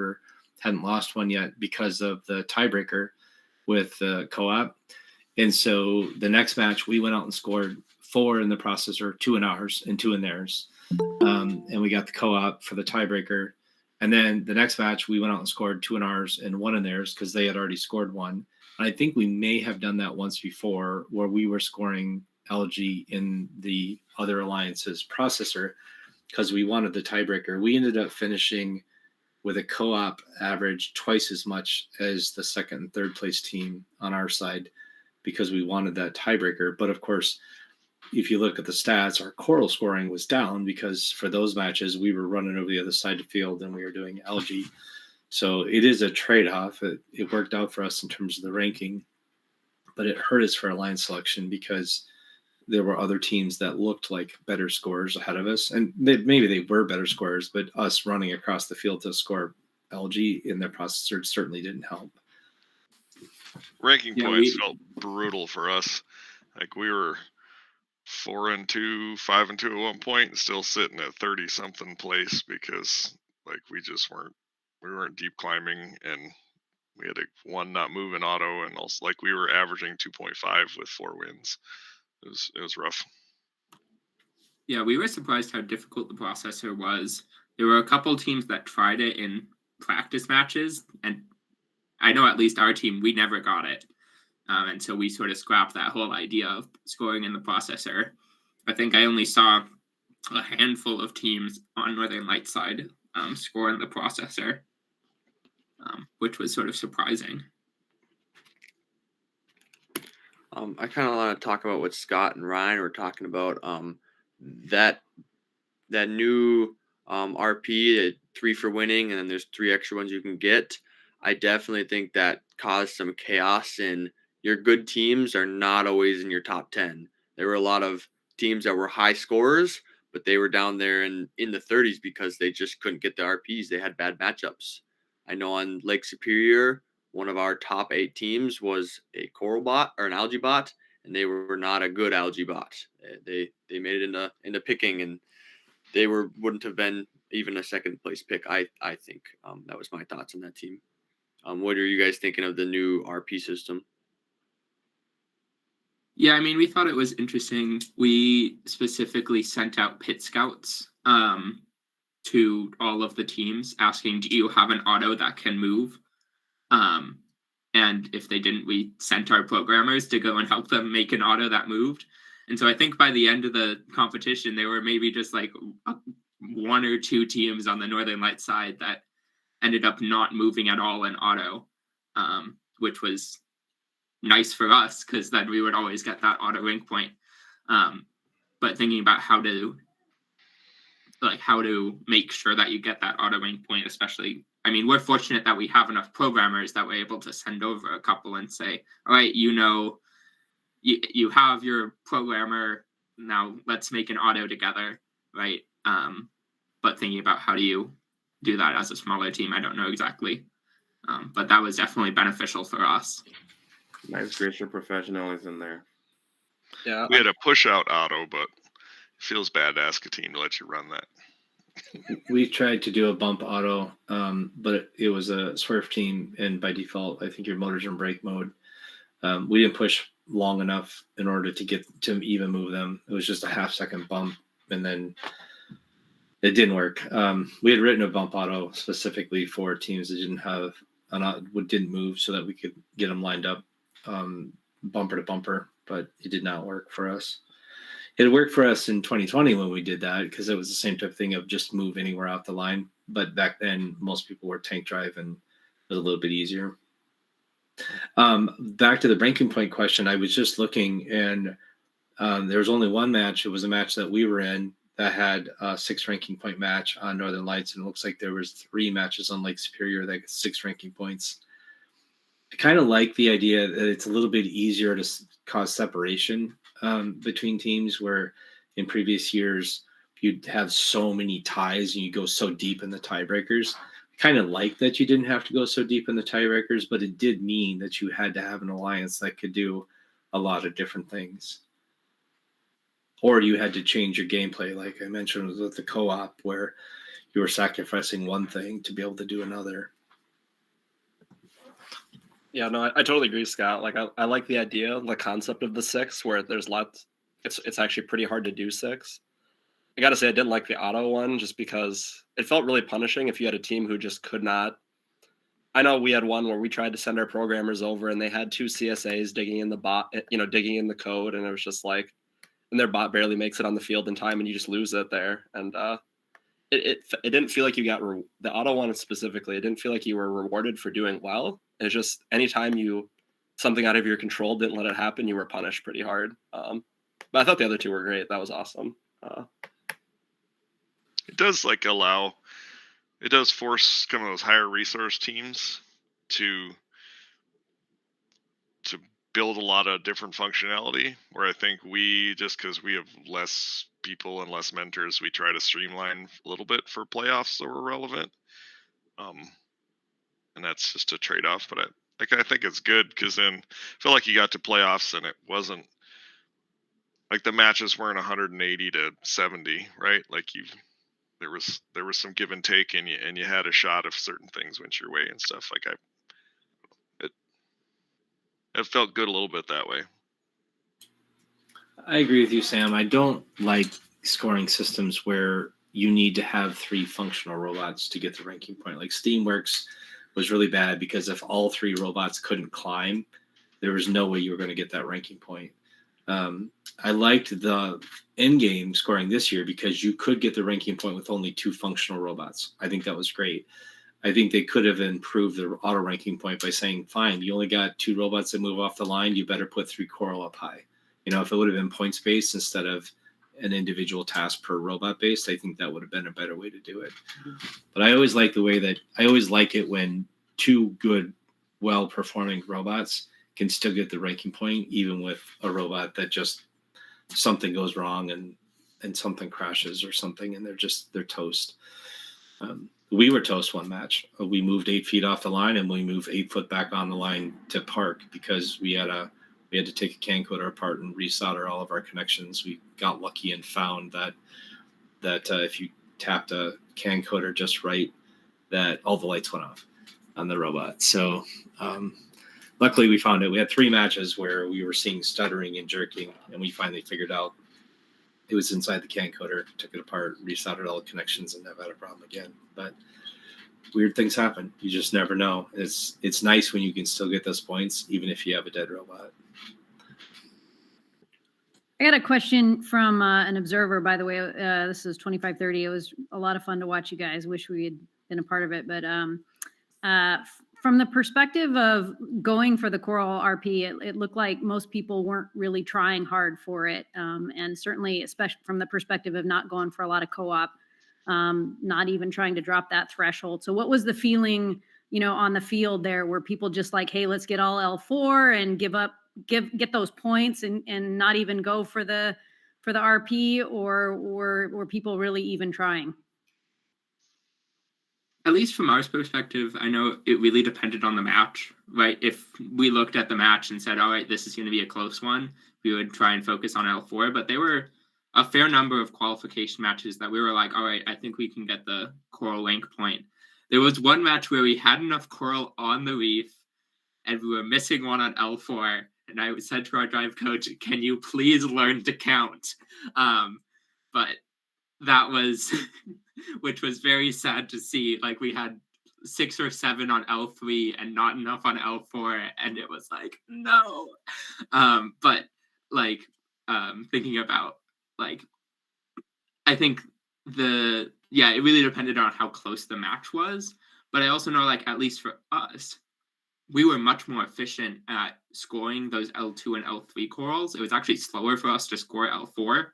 hadn't lost one yet because of the tiebreaker with the co-op. And so the next match, we went out and scored 4 in the processor, 2 in ours and 2 in theirs. And we got the co-op for the tiebreaker. And then the next match, we went out and scored 2 in ours and 1 in theirs because they had already scored 1. And I think we may have done that once before where we were scoring LG in the other alliance's processor because we wanted the tiebreaker. We ended up finishing with a co-op average twice as much as the second and third place team on our side because we wanted that tiebreaker. But of course, if you look at the stats, our Coral scoring was down because for those matches, we were running over the other side of the field and we were doing LG. So it is a trade-off. It worked out for us in terms of the ranking, but it hurt us for alliance selection because there were other teams that looked like better scorers ahead of us. And maybe they were better scorers, but us running across the field to score LG in their processor certainly didn't help. Ranking points felt brutal for us. Like we were 4-2, 5-2 at one point, and still sitting at 30-something place because like we weren't deep climbing, and we had one not moving auto, and also like we were averaging 2.5 with 4 wins. It was rough. Yeah, we were surprised how difficult the processor was. There were a couple teams that tried it in practice matches, and I know at least our team, we never got it. And so we sort of scrapped that whole idea of scoring in the processor. I think I only saw a handful of teams on Northern Lights side score in the processor, which was sort of surprising. I kind of want to talk about what Scott and Ryan were talking about. That new RP, 3 for winning, and then there's 3 extra ones you can get. I definitely think that caused some chaos, and your good teams are not always in your top 10. There were a lot of teams that were high scorers, but they were down there in the 30s because they just couldn't get the RPs. They had bad matchups. I know on Lake Superior, one of our top 8 teams was a Coral bot or an algae bot, and they were not a good algae bot. They made it into picking, and they wouldn't have been even a second place pick. I think that was my thoughts on that team. What are you guys thinking of the new RP system? Yeah, I mean, we thought it was interesting. We specifically sent out pit scouts to all of the teams asking, do you have an auto that can move? And if they didn't, we sent our programmers to go and help them make an auto that moved. And so I think by the end of the competition, there were maybe just like 1 or 2 teams on the Northern Lights side that ended up not moving at all in auto, which was nice for us because then we would always get that auto rank point. But thinking about how to make sure that you get that auto rank point, especially, I mean, we're fortunate that we have enough programmers that we're able to send over a couple and say, all right, you have your programmer, now let's make an auto together, right? But thinking about how do you do that as a smaller team, I don't know exactly. But that was definitely beneficial for us. Nice greater professionalism there. Yeah, We had a push out auto, but it feels bad to ask a team to let you run that. We tried to do a bump auto, but it was a swerve team, and by default, I think your motor's in brake mode. We didn't push long enough in order to get to even move them. It was just a half-second bump, and then it didn't work. We had written a bump auto specifically for teams that didn't have didn't move so that we could get them lined up bumper to bumper, but it did not work for us. It worked for us in 2020 when we did that because it was the same type of thing of just move anywhere out the line. But back then, most people were tank drive and it was a little bit easier. Back to the breaking point question, I was just looking and there was only one match. It was a match that we were in that had a 6 ranking point match on Northern Lights. And it looks like there was 3 matches on Lake Superior that got 6 ranking points. I kind of like the idea that it's a little bit easier to cause separation between teams, where in previous years you'd have so many ties and you go so deep in the tiebreakers. I kind of like that you didn't have to go so deep in the tiebreakers, but it did mean that you had to have an alliance that could do a lot of different things. Or you had to change your gameplay, like I mentioned with the co-op, where you were sacrificing one thing to be able to do another. Yeah, no, I totally agree, Scott. Like, I like the idea, the concept of the 6, where there's lots. It's actually pretty hard to do 6. I got to say, I didn't like the auto one just because it felt really punishing if you had a team who just could not. I know we had one where we tried to send our programmers over and they had 2 CSAs digging in the bot, digging in the code, and it was just like, and their bot barely makes it on the field in time, and you just lose it there. And it didn't feel like you got the auto one specifically. It didn't feel like you were rewarded for doing well. It's just anytime something out of your control didn't let it happen, you were punished pretty hard. But I thought the other 2 were great. That was awesome. It does it does force some of those higher resource teams to build a lot of different functionality, where I think just because we have less people and less mentors, we try to streamline a little bit for playoffs so we're relevant. And that's just a trade-off, but I think it's good because then I feel like you got to playoffs and it wasn't like the matches weren't 180 to 70, right? Like there was some give and take, and you had a shot if certain things went your way and stuff. Like it felt good a little bit that way. I agree with you, Sam. I don't like scoring systems where you need to have 3 functional robots to get the ranking point. Like Steamworks was really bad because if all 3 robots couldn't climb, there was no way you were going to get that ranking point. I liked the in-game scoring this year because you could get the ranking point with only 2 functional robots. I think that was great. I think they could have improved the auto ranking point by saying, fine, you only got 2 robots that move off the line, you better put 3 coral up high. If it would have been points based instead of an individual task per robot based, I think that would have been a better way to do it. But I always like it when 2 good, well performing robots can still get the ranking point, even with a robot that just something goes wrong and something crashes or something, and they're toast. We were toast one match. We moved 8 feet off the line and we moved 8 foot back on the line to park because we had to take a CAN coder apart and resolder all of our connections. We got lucky and found that if you tapped a CAN coder just right, that all the lights went off on the robot. So luckily we found it. We had 3 matches where we were seeing stuttering and jerking, and we finally figured out it was inside the CAN coder, took it apart, resoldered all the connections, and never had a problem again. But weird things happen. You just never know. It's nice when you can still get those points, even if you have a dead robot. I got a question from an observer, by the way. This is 2530. It was a lot of fun to watch you guys. Wish we had been a part of it. But from the perspective of going for the Coral RP, it looked like most people weren't really trying hard for it. And certainly, especially from the perspective of not going for a lot of co-op, not even trying to drop that threshold. So what was the feeling, on the field there? Were people just like, hey, let's get all L4 and get those points and not even go for the RP, or were people really even trying? At least from our perspective, I know it really depended on the match, right? If we looked at the match and said, all right, this is going to be a close one, we would try and focus on L4. But there were a fair number of qualification matches that we were like, all right, I think we can get the Coral rank point. There was one match where we had enough Coral on the reef and we were missing one on L4. And I said to our drive coach, can you please learn to count? But that was, which was very sad to see. Like we had 6 or 7 on L3 and not enough on L4, and it was like, no. But like thinking about like, I think it really depended on how close the match was. But I also know, like, at least for us, we were much more efficient at scoring those L2 and L3 corals. It was actually slower for us to score L4.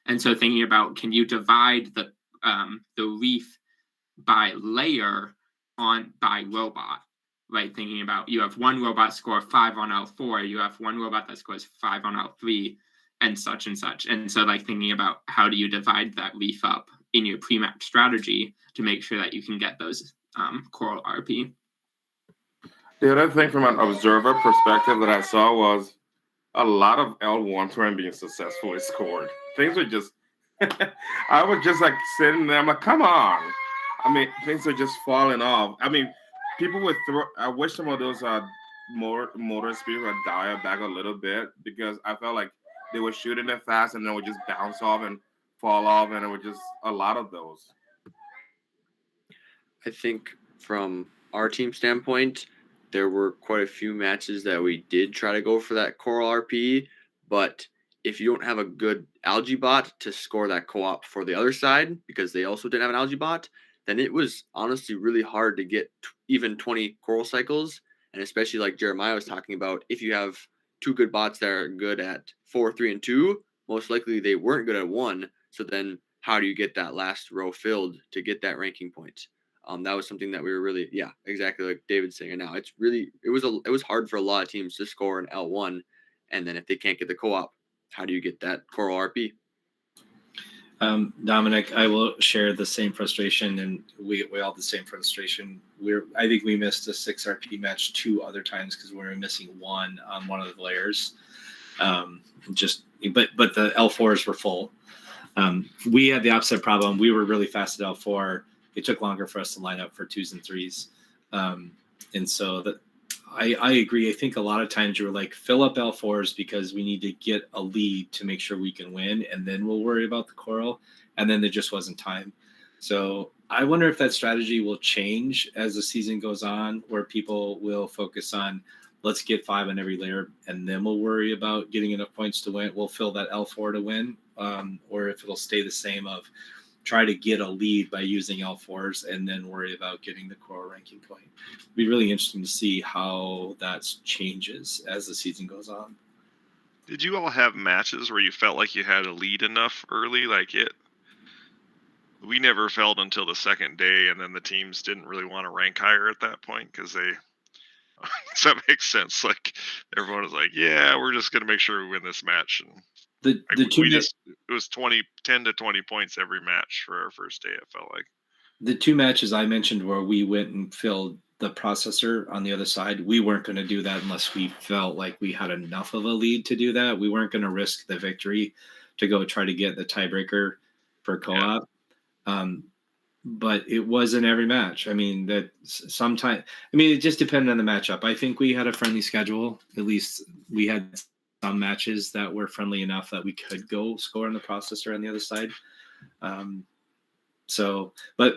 And so thinking about, can you divide the reef by layer by robot, right? Thinking about, you have one robot score 5 on L4, you have one robot that scores 5 on L3, and such and such. And so like thinking about how do you divide that reef up in your pre-map strategy to make sure that you can get those coral RP. The other thing from an observer perspective that I saw was a lot of L1s weren't being successfully scored. Things were just, I was just like sitting there, I'm like, come on. I mean, things are just falling off. I mean, people would I wish some of those motor speeds would dial back a little bit, because I felt like they were shooting it fast and then would just bounce off and fall off, and it was just a lot of those. I think from our team standpoint, there were quite a few matches that we did try to go for that coral RP, but if you don't have a good algae bot to score that co-op for the other side, because they also didn't have an algae bot, then it was honestly really hard to get even 20 coral cycles. And especially like Jeremiah was talking about, if you have 2 good bots that are good at 4, 3, and 2, most likely they weren't good at 1. So then how do you get that last row filled to get that ranking point? That was something that we were really, exactly like David's saying now. It was hard for a lot of teams to score an L1, and then if they can't get the co-op, how do you get that coral RP? Dominic, I will share the same frustration, and we all have the same frustration. I think we missed a 6 RP match 2 other times because we were missing 1 on one of the layers. But the L4s were full. We had the opposite problem. We were really fast at L4. It took longer for us to line up for 2s and 3s. And so I agree. I think a lot of times you're like, fill up L4s because we need to get a lead to make sure we can win, and then we'll worry about the coral. And then there just wasn't time. So I wonder if that strategy will change as the season goes on, where people will focus on, let's get 5 on every layer, and then we'll worry about getting enough points to win. We'll fill that L4 to win, or if it'll stay the same of try to get a lead by using L4s and then worry about getting the coral ranking point. It'd be really interesting to see how that changes as the season goes on. Did you all have matches where you felt like you had a lead enough early? We never felt until the second day, and then the teams didn't really want to rank higher at that point because does that make sense? Like everyone was like, yeah, we're just going to make sure we win this match. And it was 10 to 20 points every match for our first day, it felt like. The 2 matches I mentioned where we went and filled the processor on the other side, we weren't going to do that unless we felt like we had enough of a lead to do that. We weren't going to risk the victory to go try to get the tiebreaker for co-op. But it wasn't every match. I mean, it just depended on the matchup. I think we had a friendly schedule. At least we had some matches that were friendly enough that we could go score on the processor on the other side. But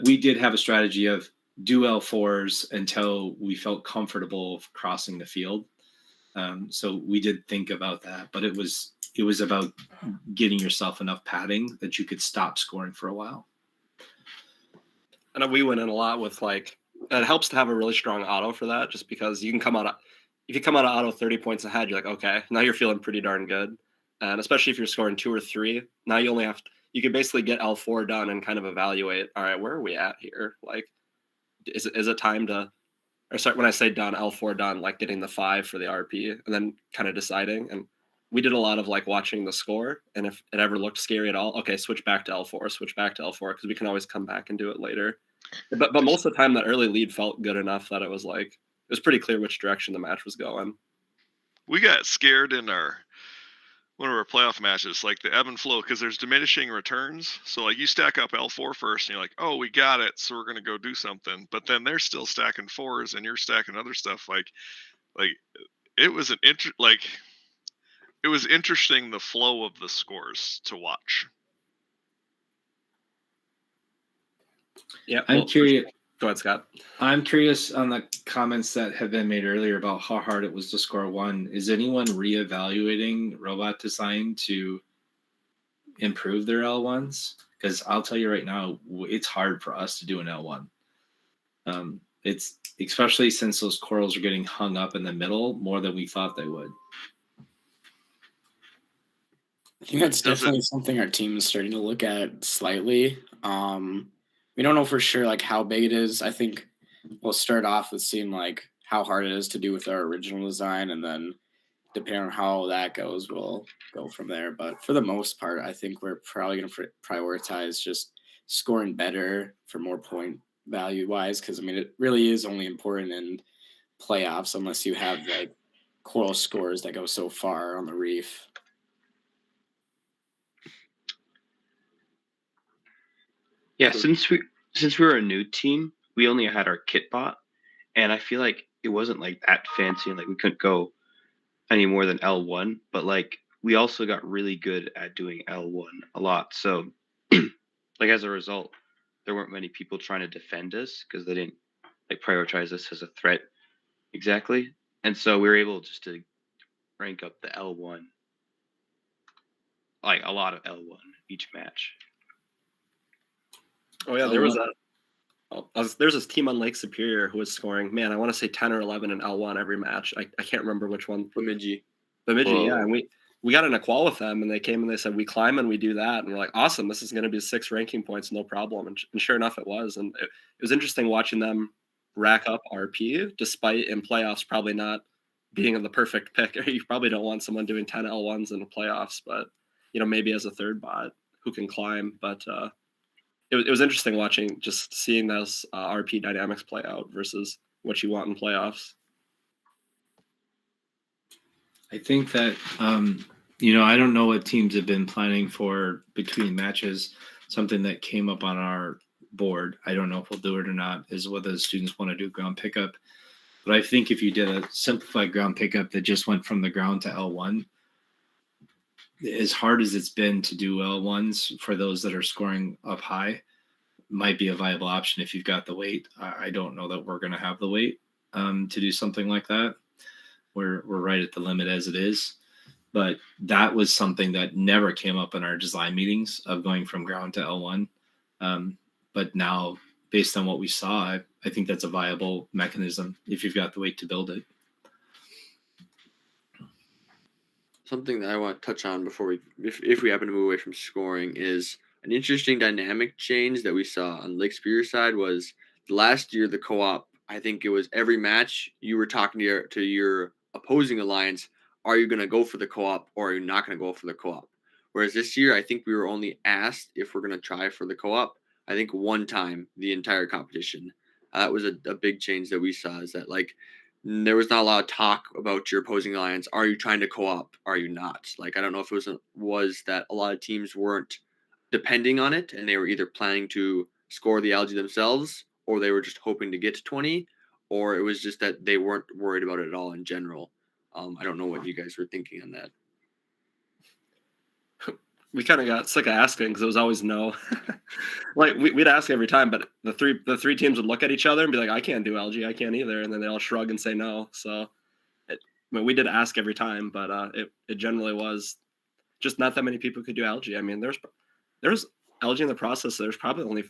we did have a strategy of do L4s until we felt comfortable crossing the field. So we did think about that, but it was about getting yourself enough padding that you could stop scoring for a while. And we went in a lot with it helps to have a really strong auto for that, just because you can if you come out of auto 30 points ahead, you're like, okay, now you're feeling pretty darn good. And especially if you're scoring 2 or 3, now you only you can basically get L4 done and kind of evaluate, all right, where are we at here? Like, is it time to, or sorry, when I say done, L4 done, like getting the 5 for the RP and then kind of deciding. And we did a lot of watching the score, and if it ever looked scary at all, okay, switch back to L4, because we can always come back and do it later. But most of the time, that early lead felt good enough that it was pretty clear which direction the match was going. We got scared in one of our playoff matches, like the ebb and flow, because there's diminishing returns. So you stack up L4 first, and you're like, oh, we got it, so we're gonna go do something. But then they're still stacking 4s, and you're stacking other stuff. It was it was interesting, the flow of the scores to watch. Yeah, I'm curious. Go ahead, Scott. I'm curious on the comments that have been made earlier about how hard it was to score one. Is anyone reevaluating robot design to improve their L1s? Because I'll tell you right now, it's hard for us to do an L1. It's especially since those corals are getting hung up in the middle more than we thought they would. I think that's definitely something our team is starting to look at slightly. We don't know for sure like how big it is. I think we'll start off with seeing like how hard it is to do with our original design, and then depending on how that goes, we'll go from there. But for the most part, I think we're probably going to prioritize just scoring better for more point value wise, because I mean it really is only important in playoffs unless you have like coral scores that go so far on the reef. Yeah, since we were a new team, we only had our kit bot, and I feel like it wasn't like that fancy, and like we couldn't go any more than L1. But like we also got really good at doing L1 a lot. So like as a result, there weren't many people trying to defend us because they didn't like prioritize us as a threat exactly, and so we were able just to rank up the L1, like a lot of L1 each match. Oh yeah, there's this team on Lake Superior who was scoring, man, I want to say 10 or 11 in L1 every match. I can't remember which one. Bemidji, yeah. And we got in a qual with them, and they came and they said, we climb and we do that. And we're like, awesome, this is going to be 6 ranking points, no problem. And sure enough, it was. And it was interesting watching them rack up RP, despite in playoffs probably not being the perfect pick. You probably don't want someone doing 10 L1s in the playoffs, but, maybe as a third bot who can climb. But it was interesting watching, just seeing those RP dynamics play out versus what you want in playoffs. I think that, I don't know what teams have been planning for between matches. Something that came up on our board, I don't know if we'll do it or not, is whether the students want to do ground pickup. But I think if you did a simplified ground pickup that just went from the ground to L1, as hard as it's been to do L1s for those that are scoring up high, might be a viable option if you've got the weight. I don't know that we're going to have the weight to do something like that. We're right at the limit as it is. But that was something that never came up in our design meetings of going from ground to L1. But now, based on what we saw, I think that's a viable mechanism if you've got the weight to build it. Something that I want to touch on before if we happen to move away from scoring is an interesting dynamic change that we saw on Lake Superior side was last year, the co-op, I think it was every match you were talking to your opposing alliance, are you going to go for the co-op or are you not going to go for the co-op? Whereas this year, I think we were only asked if we're going to try for the co-op, I think one time the entire competition. That was a big change that we saw, is that like there was not a lot of talk about your opposing alliance. Are you trying to co-op? Are you not? Like, I don't know if it was that a lot of teams weren't depending on it and they were either planning to score the algae themselves or they were just hoping to get to 20, or it was just that they weren't worried about it at all in general. I don't know what you guys were thinking on that. We kind of got sick of asking because it was always no. Like we'd ask every time, but the three teams would look at each other and be like, I can't do algae, I can't either, and then they all shrug and say no. So we did ask every time, but it generally was just not that many people could do algae. I mean, there's algae in the process. There's probably only,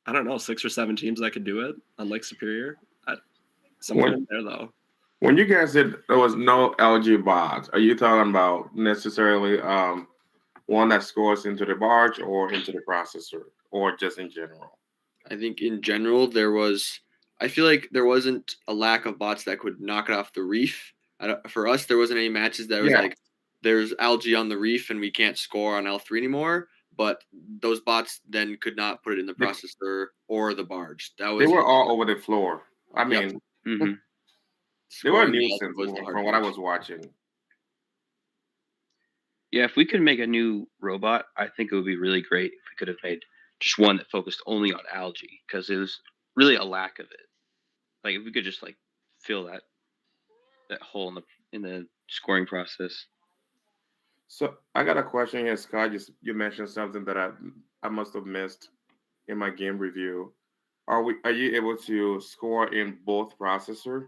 I don't know, 6 or 7 teams that could do it on Lake Superior. Somewhere in there though. When you guys said there was no algae bots, are you talking about necessarily one that scores into the barge or into the processor, or just in general? I think in general I feel like there wasn't a lack of bots that could knock it off the reef. For us, there wasn't any matches that was like there's algae on the reef and we can't score on L3 anymore. But those bots then could not put it in the processor or the barge. They were all over the floor. I mean, they were a nuisance from what I was watching. Yeah, if we could make a new robot, I think it would be really great if we could have made just one that focused only on algae, because it was really a lack of it. Like if we could just like fill that hole in the scoring process. So I got a question here, Scott. You mentioned something that I must have missed in my game review. Are you able to score in both processor?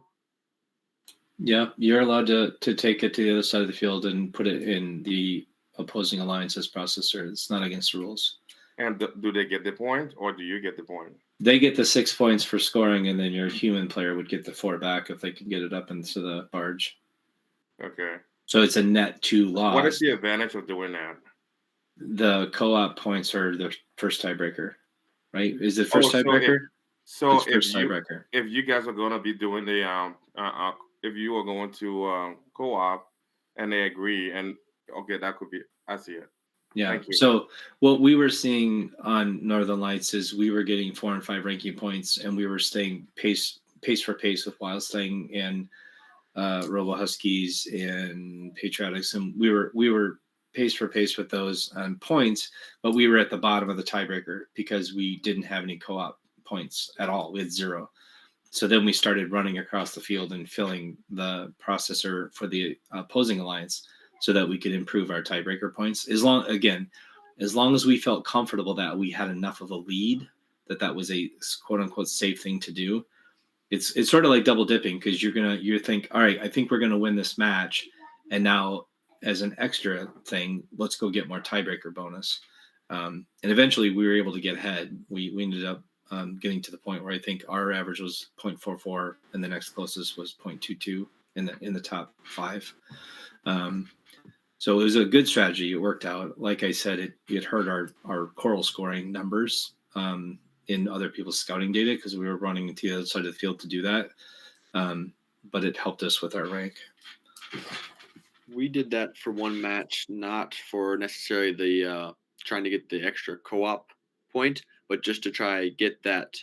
Yeah, you're allowed to take it to the other side of the field and put it in the opposing alliance's processor. It's not against the rules. And do they get the point, or do you get the point? They get the 6 points for scoring, and then your human player would get the 4 back if they can get it up into the barge. Okay. So it's a net 2 loss. What is the advantage of doing that? The co-op points are the first tiebreaker, right? Is it first so tiebreaker? So It's first tiebreaker. if you guys are gonna be doing the if you are going to co-op and they agree, and okay, that could be, I see it. Yeah. Thank you. So what we were seeing on Northern Lights is we were getting 4 and 5 ranking points, and we were staying pace for pace with Wildstang and Robo Huskies and Patriotics, and we were pace for pace with those on points, but we were at the bottom of the tiebreaker because we didn't have any co-op points at all. We had 0. So then we started running across the field and filling the processor for the opposing alliance so that we could improve our tiebreaker points. As long as we felt comfortable that we had enough of a lead, that was a quote unquote safe thing to do. It's sort of like double dipping, because you think, all right, I think we're gonna win this match, and now as an extra thing, let's go get more tiebreaker bonus. And eventually we were able to get ahead. We ended up getting to the point where I think our average was 0.44, and the next closest was 0.22 in the top 5. So it was a good strategy. It worked out. Like I said, it hurt our coral scoring numbers in other people's scouting data, because we were running to the other side of the field to do that. But it helped us with our rank. We did that for one match, not for necessarily the trying to get the extra co-op point, but just to try get that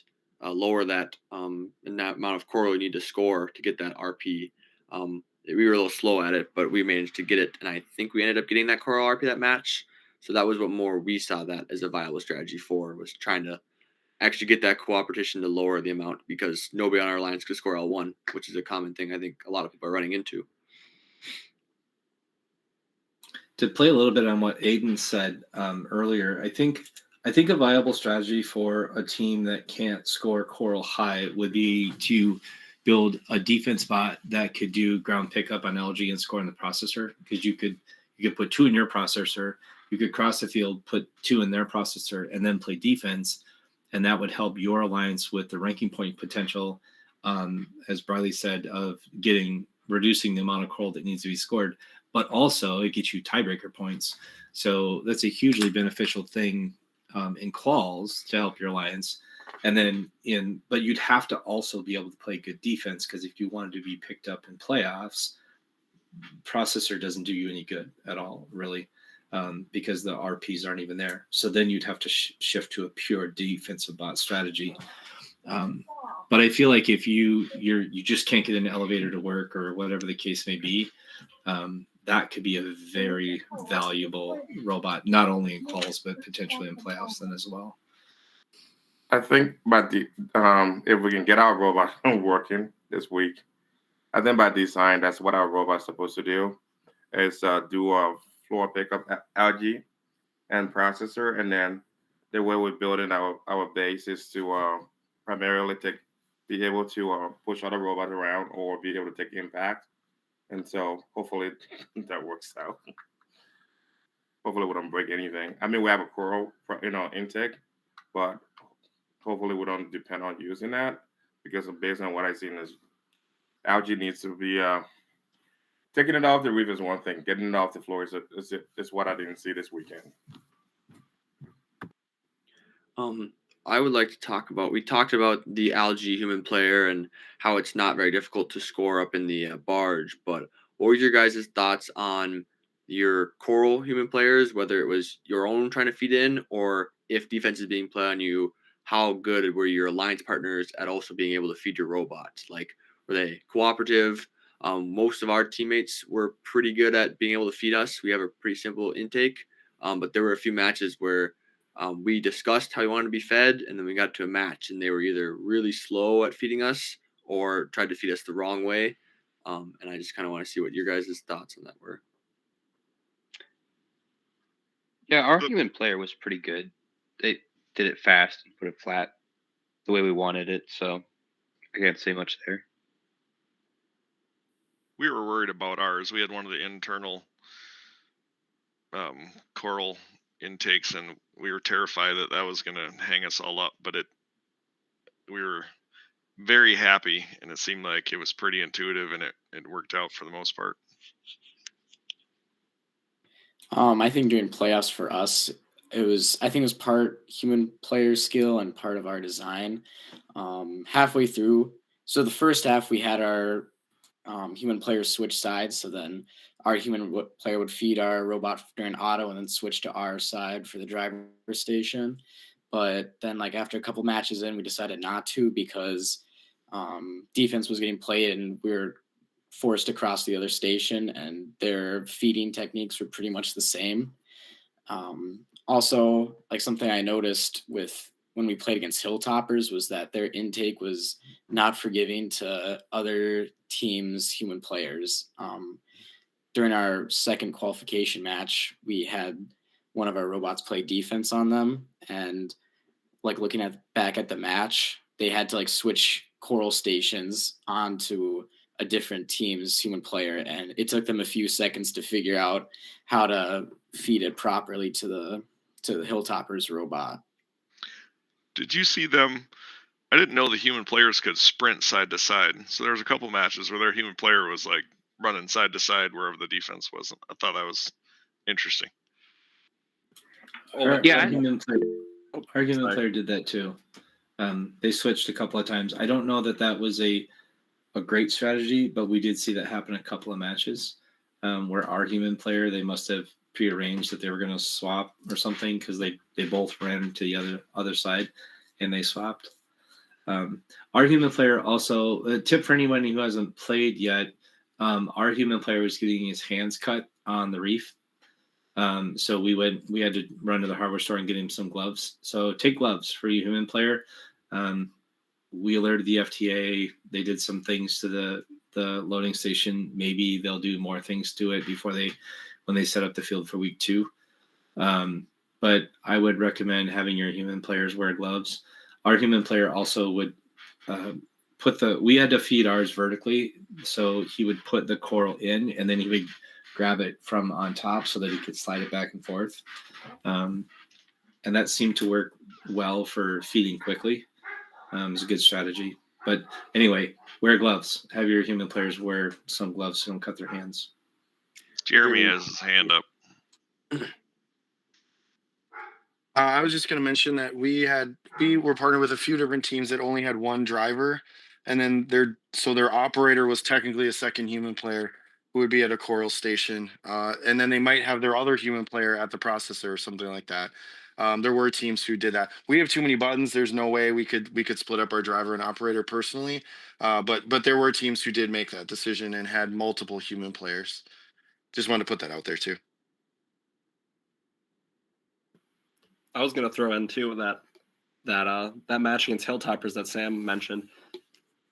lower that and that amount of coral you need to score to get that RP. We were a little slow at it, but we managed to get it, and I think we ended up getting that coral RP that match. So that was what more we saw that as a viable strategy for, was trying to actually get that cooperation to lower the amount, because nobody on our alliance could score L1, which is a common thing I think a lot of people are running into. To play a little bit on what Aiden said earlier, I think a viable strategy for a team that can't score coral high would be to build a defense bot that could do ground pickup on LG and score in the processor, because you could put 2 in your processor, you could cross the field, put 2 in their processor, and then play defense, and that would help your alliance with the ranking point potential, as Briley said, of reducing the amount of coral that needs to be scored, but also it gets you tiebreaker points. So that's a hugely beneficial thing in quals to help your alliance. And then but you'd have to also be able to play good defense, because if you wanted to be picked up in playoffs, processor doesn't do you any good at all, really, because the RPs aren't even there. So then you'd have to shift to a pure defensive bot strategy. But I feel like if you just can't get an elevator to work, or whatever the case may be, that could be a very valuable robot, not only in quals but potentially in playoffs then as well. I think by the if we can get our robot working this week, I think by design that's what our robot's supposed to do, is do a floor pickup algae and processor, and then the way we're building our base is to primarily be able to push other robots around or be able to take impact, and so hopefully that works out. Hopefully we don't break anything. I mean, we have a coral intake, but hopefully we don't depend on using that, because based on what I've seen is algae needs to be taking it off the reef is one thing, getting it off the floor is what I didn't see this weekend. I would like to talk about, we talked about the algae human player and how it's not very difficult to score up in the barge, but what were your guys' thoughts on your coral human players, whether it was your own trying to feed in, or if defense is being played on you, how good were your alliance partners at also being able to feed your robots? Like, were they cooperative? Most of our teammates were pretty good at being able to feed us. We have a pretty simple intake, but there were a few matches where we discussed how we wanted to be fed, and then we got to a match and they were either really slow at feeding us or tried to feed us the wrong way. And I just kind of want to see what your guys' thoughts on that were. Yeah, our human player was pretty good. They did it fast and put it flat. the way we wanted it. So I can't say much there. We were worried about ours. We had one of the internal coral intakes, and we were terrified that that was going to hang us all up. But we were very happy, and it seemed like it was pretty intuitive, and it worked out for the most part. I think during playoffs for us, I think it was part human player skill and part of our design. Halfway through, so the first half we had our human players switch sides. So then our human player would feed our robot during auto and then switch to our side for the driver station. But then, like, after a couple matches in, we decided not to because defense was getting played and we were forced across the other station, and their feeding techniques were pretty much the same. Also, like, something I noticed with when we played against Hilltoppers was that their intake was not forgiving to other teams' human players. During our second qualification match, we had one of our robots play defense on them, and like looking back at the match, they had to like switch coral stations onto a different team's human player, and it took them a few seconds to figure out how to feed it properly to the Hilltoppers robot. Did you see them? I didn't know the human players could sprint side to side. So there was a couple matches where their human player was like running side to side wherever the defense was. I thought that was interesting. Our human player did that too. They switched a couple of times. I don't know that was a great strategy, but we did see that happen a couple of matches where our human player, they must have prearranged that they were going to swap or something because they both ran to the other side and they swapped. Our human player also, a tip for anyone who hasn't played yet, our human player was getting his hands cut on the reef. So we had to run to the hardware store and get him some gloves. So take gloves for your human player. We alerted the FTA. They did some things to the loading station. Maybe they'll do more things to it when they set up the field for week 2. But I would recommend having your human players wear gloves. Our human player also would we had to feed ours vertically. So he would put the coral in and then he would grab it from on top so that he could slide it back and forth. And that seemed to work well for feeding quickly. It was a good strategy. But anyway, wear gloves. Have your human players wear some gloves so don't cut their hands. Jeremy has his hand up. I was just going to mention that we were partnered with a few different teams that only had one driver, and then their operator was technically a second human player who would be at a coral station, and then they might have their other human player at the processor or something like that. There were teams who did that. We have too many buttons. There's no way we could split up our driver and operator personally, but there were teams who did make that decision and had multiple human players. Just wanted to put that out there too. I was going to throw in too that match against Hilltoppers that Sam mentioned.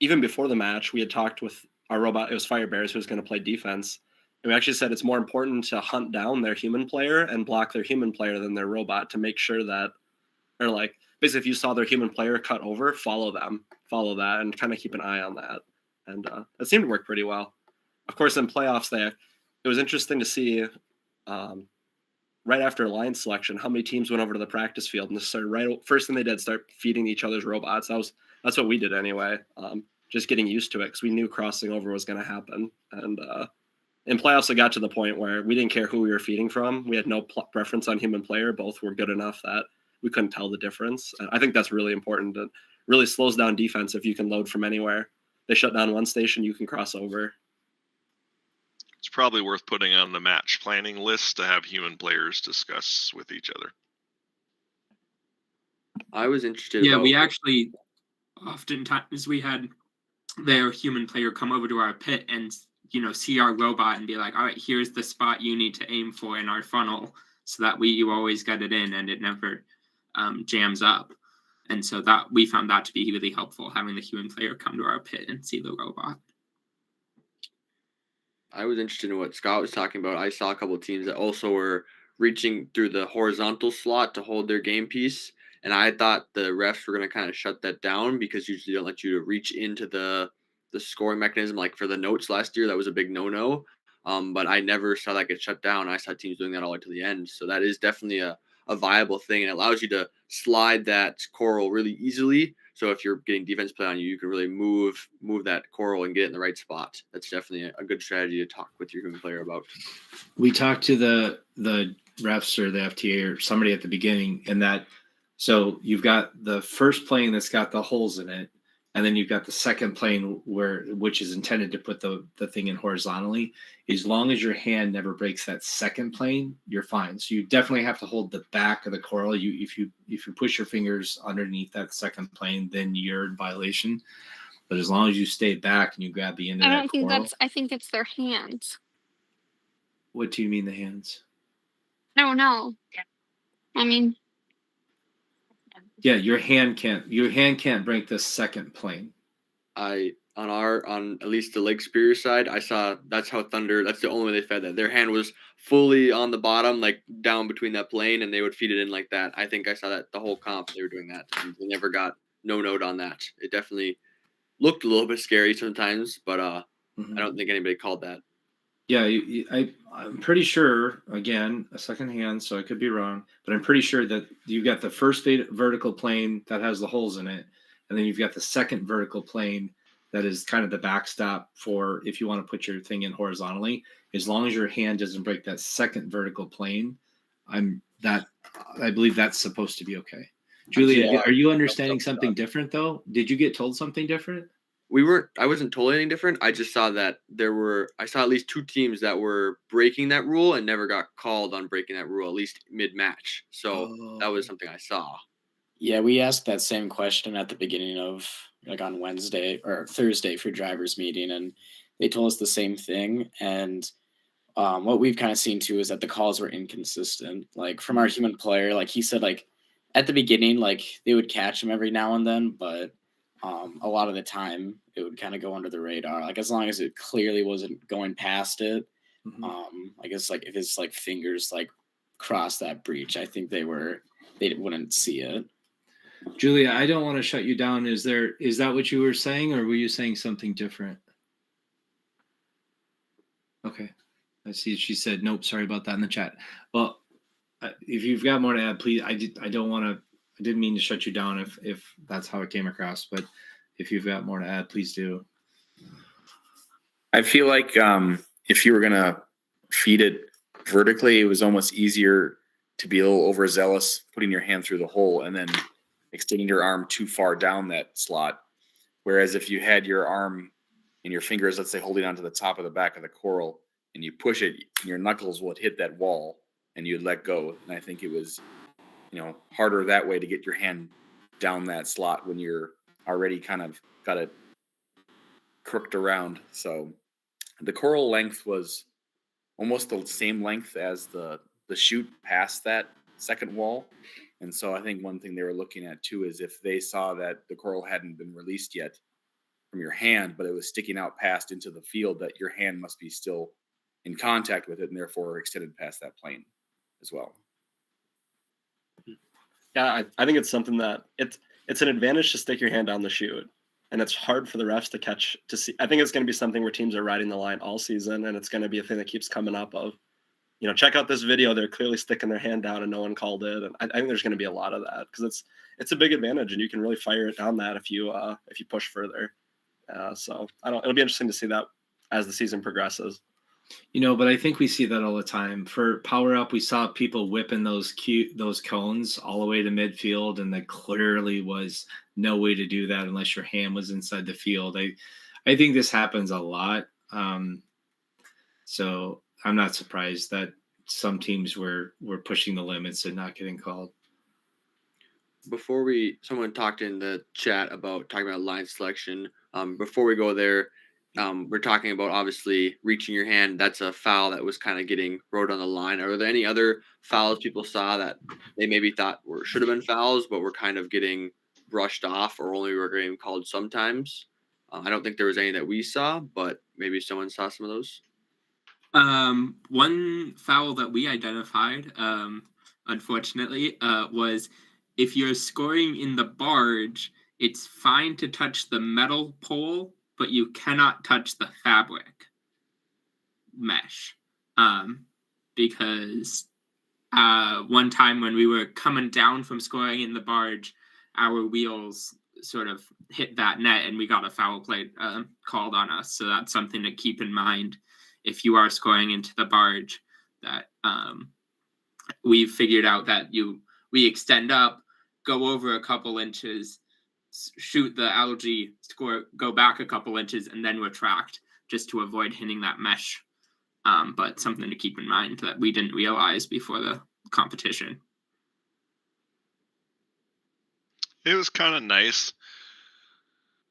Even before the match, we had talked with our robot. It was Fire Bears who was going to play defense. And we actually said it's more important to hunt down their human player and block their human player than their robot to make sure that, or like basically if you saw their human player cut over, follow that and kind of keep an eye on that. And it seemed to work pretty well. Of course, in playoffs, it was interesting to see right after line selection, how many teams went over to the practice field and just started first thing they did, start feeding each other's robots. That's what we did anyway. Just getting used to it because we knew crossing over was going to happen. And in playoffs, it got to the point where we didn't care who we were feeding from. We had no preference on human player. Both were good enough that we couldn't tell the difference. And I think that's really important. It really slows down defense if you can load from anywhere. They shut down one station, you can cross over. It's probably worth putting on the match planning list to have human players discuss with each other. I was interested. Yeah, we actually oftentimes we had their human player come over to our pit and see our robot and be like, all right, here's the spot you need to aim for in our funnel so that you always get it in and it never jams up. And so that we found that to be really helpful, having the human player come to our pit and see the robot. I was interested in what Scott was talking about. I saw a couple of teams that also were reaching through the horizontal slot to hold their game piece. And I thought the refs were going to kind of shut that down because usually they don't let you to reach into the scoring mechanism. Like for the notes last year, that was a big no-no. But I never saw that get shut down. I saw teams doing that all the way to the end. So that is definitely a viable thing, and it allows you to slide that coral really easily. So if you're getting defense play on you, you can really move that coral and get it in the right spot. That's definitely a good strategy to talk with your human player about. We talked to the refs or the FTA or somebody at the beginning, and that so you've got the first plane that's got the holes in it, and then you've got the second plane which is intended to put the thing in horizontally. As long as your hand never breaks that second plane, you're fine. So you definitely have to hold the back of the coral. If you push your fingers underneath that second plane, then you're in violation. But as long as you stay back and you grab the end of that coral. I think it's their hands. What do you mean the hands? I don't know. I mean, yeah, your hand can't break the second plane. On at least the Lake Superior side, I saw that's how Thunder. That's the only way they fed that. Their hand was fully on the bottom, like down between that plane, and they would feed it in like that. I think I saw that the whole comp. They were doing that. And they never got no note on that. It definitely looked a little bit scary sometimes, but I don't think anybody called that. Yeah, I'm pretty sure, again, a second hand, so I could be wrong, but I'm pretty sure that you've got the first vertical plane that has the holes in it, and then you've got the second vertical plane that is kind of the backstop for if you want to put your thing in horizontally. As long as your hand doesn't break that second vertical plane, I believe that's supposed to be okay. Julia, are you understanding something different though? Did you get told something different? I wasn't told anything different. I just saw that I saw at least 2 teams that were breaking that rule and never got called on breaking that rule, at least mid-match. So that was something I saw. Yeah, we asked that same question at the beginning of like on Wednesday or Thursday for drivers meeting, and they told us the same thing. And what we've kind of seen too is that the calls were inconsistent. Like from our human player, like he said, like at the beginning, like they would catch him every now and then, but a lot of the time it would kind of go under the radar. Like as long as it clearly wasn't going past it, I guess like if his like fingers like crossed that breach, I think they wouldn't see it. Julia, I don't want to shut you down. Is that what you were saying, or were you saying something different? Okay. I see she said, nope, sorry about that in the chat. Well, if you've got more to add, please. I didn't mean to shut you down if that's how it came across, but if you've got more to add, please do. I feel like if you were going to feed it vertically, it was almost easier to be a little overzealous, putting your hand through the hole and then extending your arm too far down that slot. Whereas if you had your arm and your fingers, let's say, holding onto the top of the back of the coral, and you push it, and your knuckles would hit that wall, and you'd let go. And I think it was, harder that way to get your hand down that slot when you're already kind of got it crooked around. So the coral length was almost the same length as the chute past that second wall. And so I think one thing they were looking at too is if they saw that the coral hadn't been released yet from your hand, but it was sticking out past into the field, that your hand must be still in contact with it and therefore extended past that plane as well. Yeah, I think it's something that it's an advantage to stick your hand down the chute, and it's hard for the refs to catch to see. I think it's going to be something where teams are riding the line all season, and it's going to be a thing that keeps coming up of, check out this video. They're clearly sticking their hand down and no one called it. And I think there's going to be a lot of that because it's a big advantage, and you can really fire it down that if you push further. So it'll be interesting to see that as the season progresses. But I think we see that all the time. For Power Up, we saw people whipping those cones all the way to midfield, and there clearly was no way to do that unless your hand was inside the field. I think this happens a lot. So I'm not surprised that some teams were pushing the limits and not getting called. Someone talked in the chat about talking about line selection. Before we go there, we're talking about obviously reaching your hand. That's a foul that was kind of getting rode on the line. Are there any other fouls people saw that they maybe thought should have been fouls, but were kind of getting brushed off or only were getting called sometimes? I don't think there was any that we saw, but maybe someone saw some of those. One foul that we identified, unfortunately, was if you're scoring in the barge, it's fine to touch the metal pole, but you cannot touch the fabric mesh. Because one time when we were coming down from scoring in the barge, our wheels sort of hit that net and we got a foul play called on us. So that's something to keep in mind if you are scoring into the barge, that we've figured out that we extend up, go over a couple inches, shoot the algae, go back a couple inches, and then retract, just to avoid hitting that mesh. But something to keep in mind that we didn't realize before the competition. It was kind of nice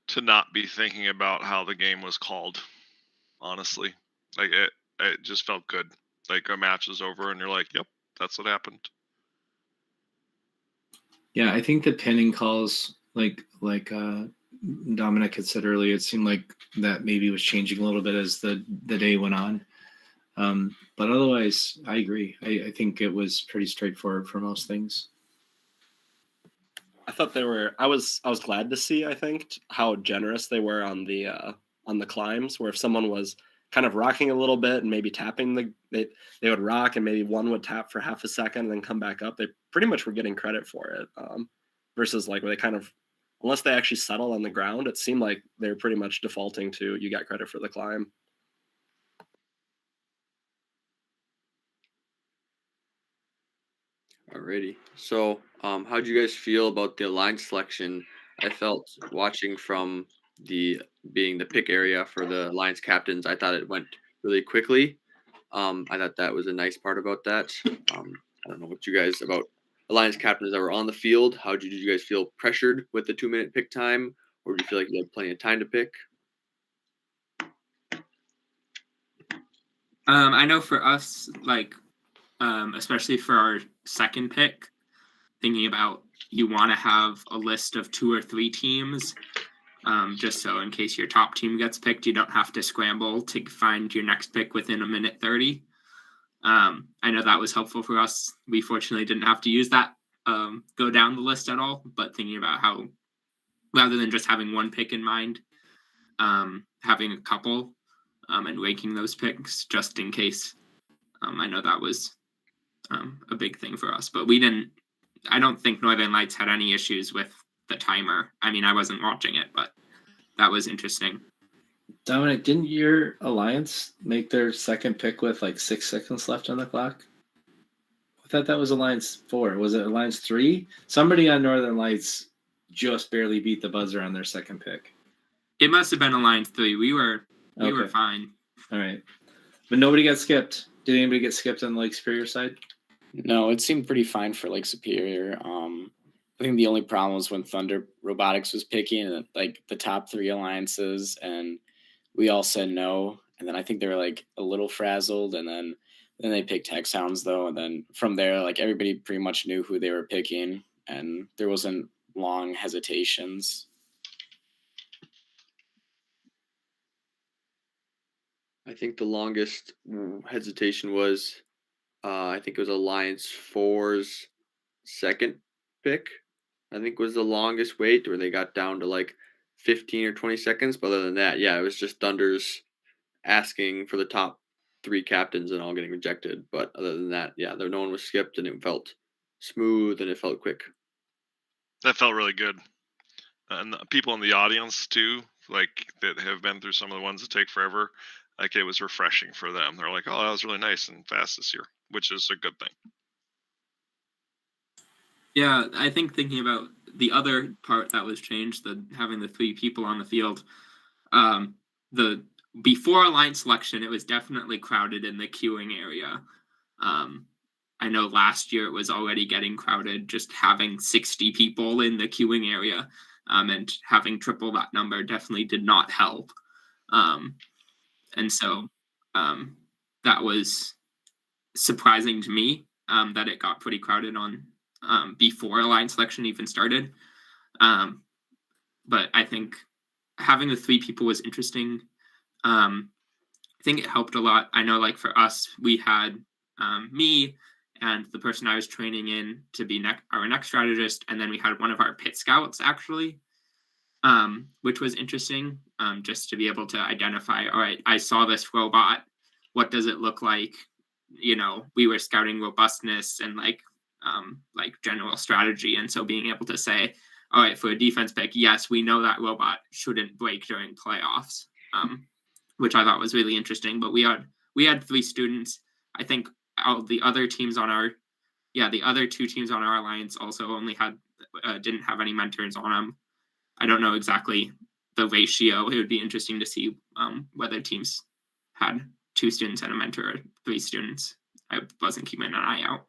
to not be thinking about how the game was called, honestly. Like, it just felt good. Like, a match is over and you're like, yep, that's what happened. Yeah, I think the pinning calls, like Dominic had said earlier, it seemed like that maybe was changing a little bit as the day went on. But otherwise, I agree. I think it was pretty straightforward for most things. I thought I was glad to see, I think, how generous they were on the climbs, where if someone was kind of rocking a little bit and maybe tapping they would rock and maybe one would tap for half a second and then come back up. They pretty much were getting credit for it. Versus like where they kind of, unless they actually settled on the ground, it seemed like they were pretty much defaulting to you got credit for the climb. Alrighty. So, how do you guys feel about the alliance selection? I felt watching from being the pick area for the alliance captains, I thought it went really quickly. I thought that was a nice part about that. I don't know what you guys about alliance captains that were on the field. How did you guys feel pressured with the 2-minute pick time, or do you feel like you had plenty of time to pick? I know for us, like, especially for our second pick, thinking about you want to have a list of 2 or 3 teams, just so in case your top team gets picked, you don't have to scramble to find your next pick within a minute 30. I know that was helpful for us. We fortunately didn't have to use that, go down the list at all, but thinking about how, rather than just having one pick in mind, having a couple, and ranking those picks just in case. I know that was a big thing for us, but I don't think Northern Lights had any issues with the timer. I mean, I wasn't watching it, but that was interesting. Dominic, didn't your alliance make their second pick with like 6 seconds left on the clock? I thought that was Alliance 4. Was it Alliance 3? Somebody on Northern Lights just barely beat the buzzer on their second pick. It must have been Alliance 3. We were fine. All right. But nobody got skipped. Did anybody get skipped on the Lake Superior side? No, it seemed pretty fine for Lake Superior. I think the only problem was when Thunder Robotics was picking like the top 3 alliances, and we all said no. And then I think they were like a little frazzled, and then they picked Hexhounds though. And then from there, like everybody pretty much knew who they were picking, and there wasn't long hesitations. I think the longest hesitation was, I think it was Alliance 4's second pick. I think was the longest wait, where they got down to like 15 or 20 seconds. But other than that, yeah, it was just Thunder's asking for the top 3 captains and all getting rejected. But other than that, yeah, no one was skipped, and it felt smooth and it felt quick. That felt really good. And the people in the audience too, like that have been through some of the ones that take forever, like it was refreshing for them. They're like, oh, that was really nice and fast this year, which is a good thing. Yeah, I think thinking about the other part that was changed, having the 3 people on the field, the before alliance selection, it was definitely crowded in the queuing area. I know last year it was already getting crowded, just having 60 people in the queuing area, and having triple that number definitely did not help. And so that was surprising to me, that it got pretty crowded on before alliance selection even started. But I think having the 3 people was interesting. I think it helped a lot. I know, like for us, we had me and the person I was training in to be our next strategist, and then we had one of our pit scouts actually, which was interesting, just to be able to identify, all right, I saw this robot, what does it look like? You know, we were scouting robustness and like general strategy, and so being able to say, all right, for a defense pick, yes, we know that robot shouldn't break during playoffs, which I thought was really interesting. But we had 3 students. I think all the other teams on our the other 2 teams on our alliance also only had didn't have any mentors on them. I don't know exactly the ratio. It would be interesting to see whether teams had 2 students and a mentor or 3 students. I wasn't keeping an eye out.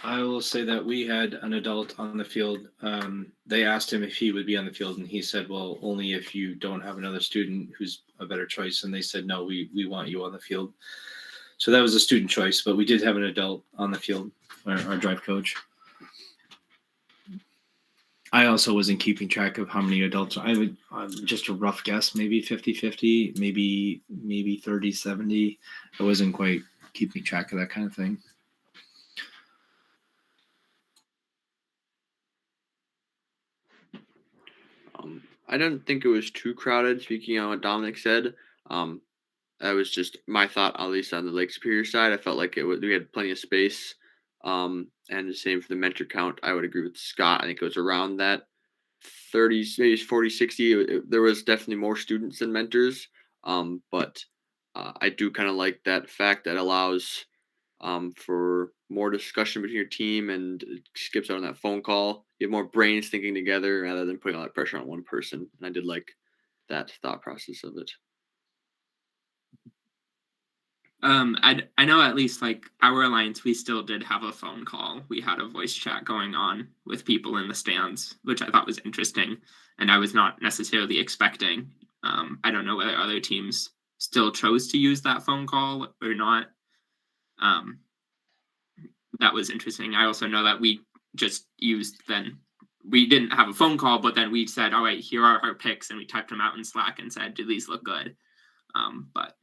I will say that we had an adult on the field. They asked him if he would be on the field, and he said, well, only if you don't have another student who's a better choice. And they said, no, we want you on the field. So that was a student choice, but we did have an adult on the field, our drive coach. I also wasn't keeping track of how many adults. I would just a rough guess, maybe 50-50, maybe 30-70. I wasn't quite keeping track of that kind of thing. I didn't think it was too crowded. Speaking on what Dominic said, that was just my thought, at least on the Lake Superior side. I felt like we had plenty of space. And the same for the mentor count. I would agree with Scott. I think it was around that 30, maybe 40, 60. There was definitely more students than mentors. But I do kind of like that fact that allows for more discussion between your team, and it skips out on that phone call. You have more brains thinking together rather than putting all that pressure on one person. And I did like that thought process of it. I know at least like our alliance, we still did have a phone call. We had a voice chat going on with people in the stands, which I thought was interesting, and I was not necessarily expecting. I don't know whether other teams still chose to use that phone call or not. That was interesting. I also know that we just we didn't have a phone call, but then we said, all right, here are our picks, and we typed them out in Slack and said, do these look good? But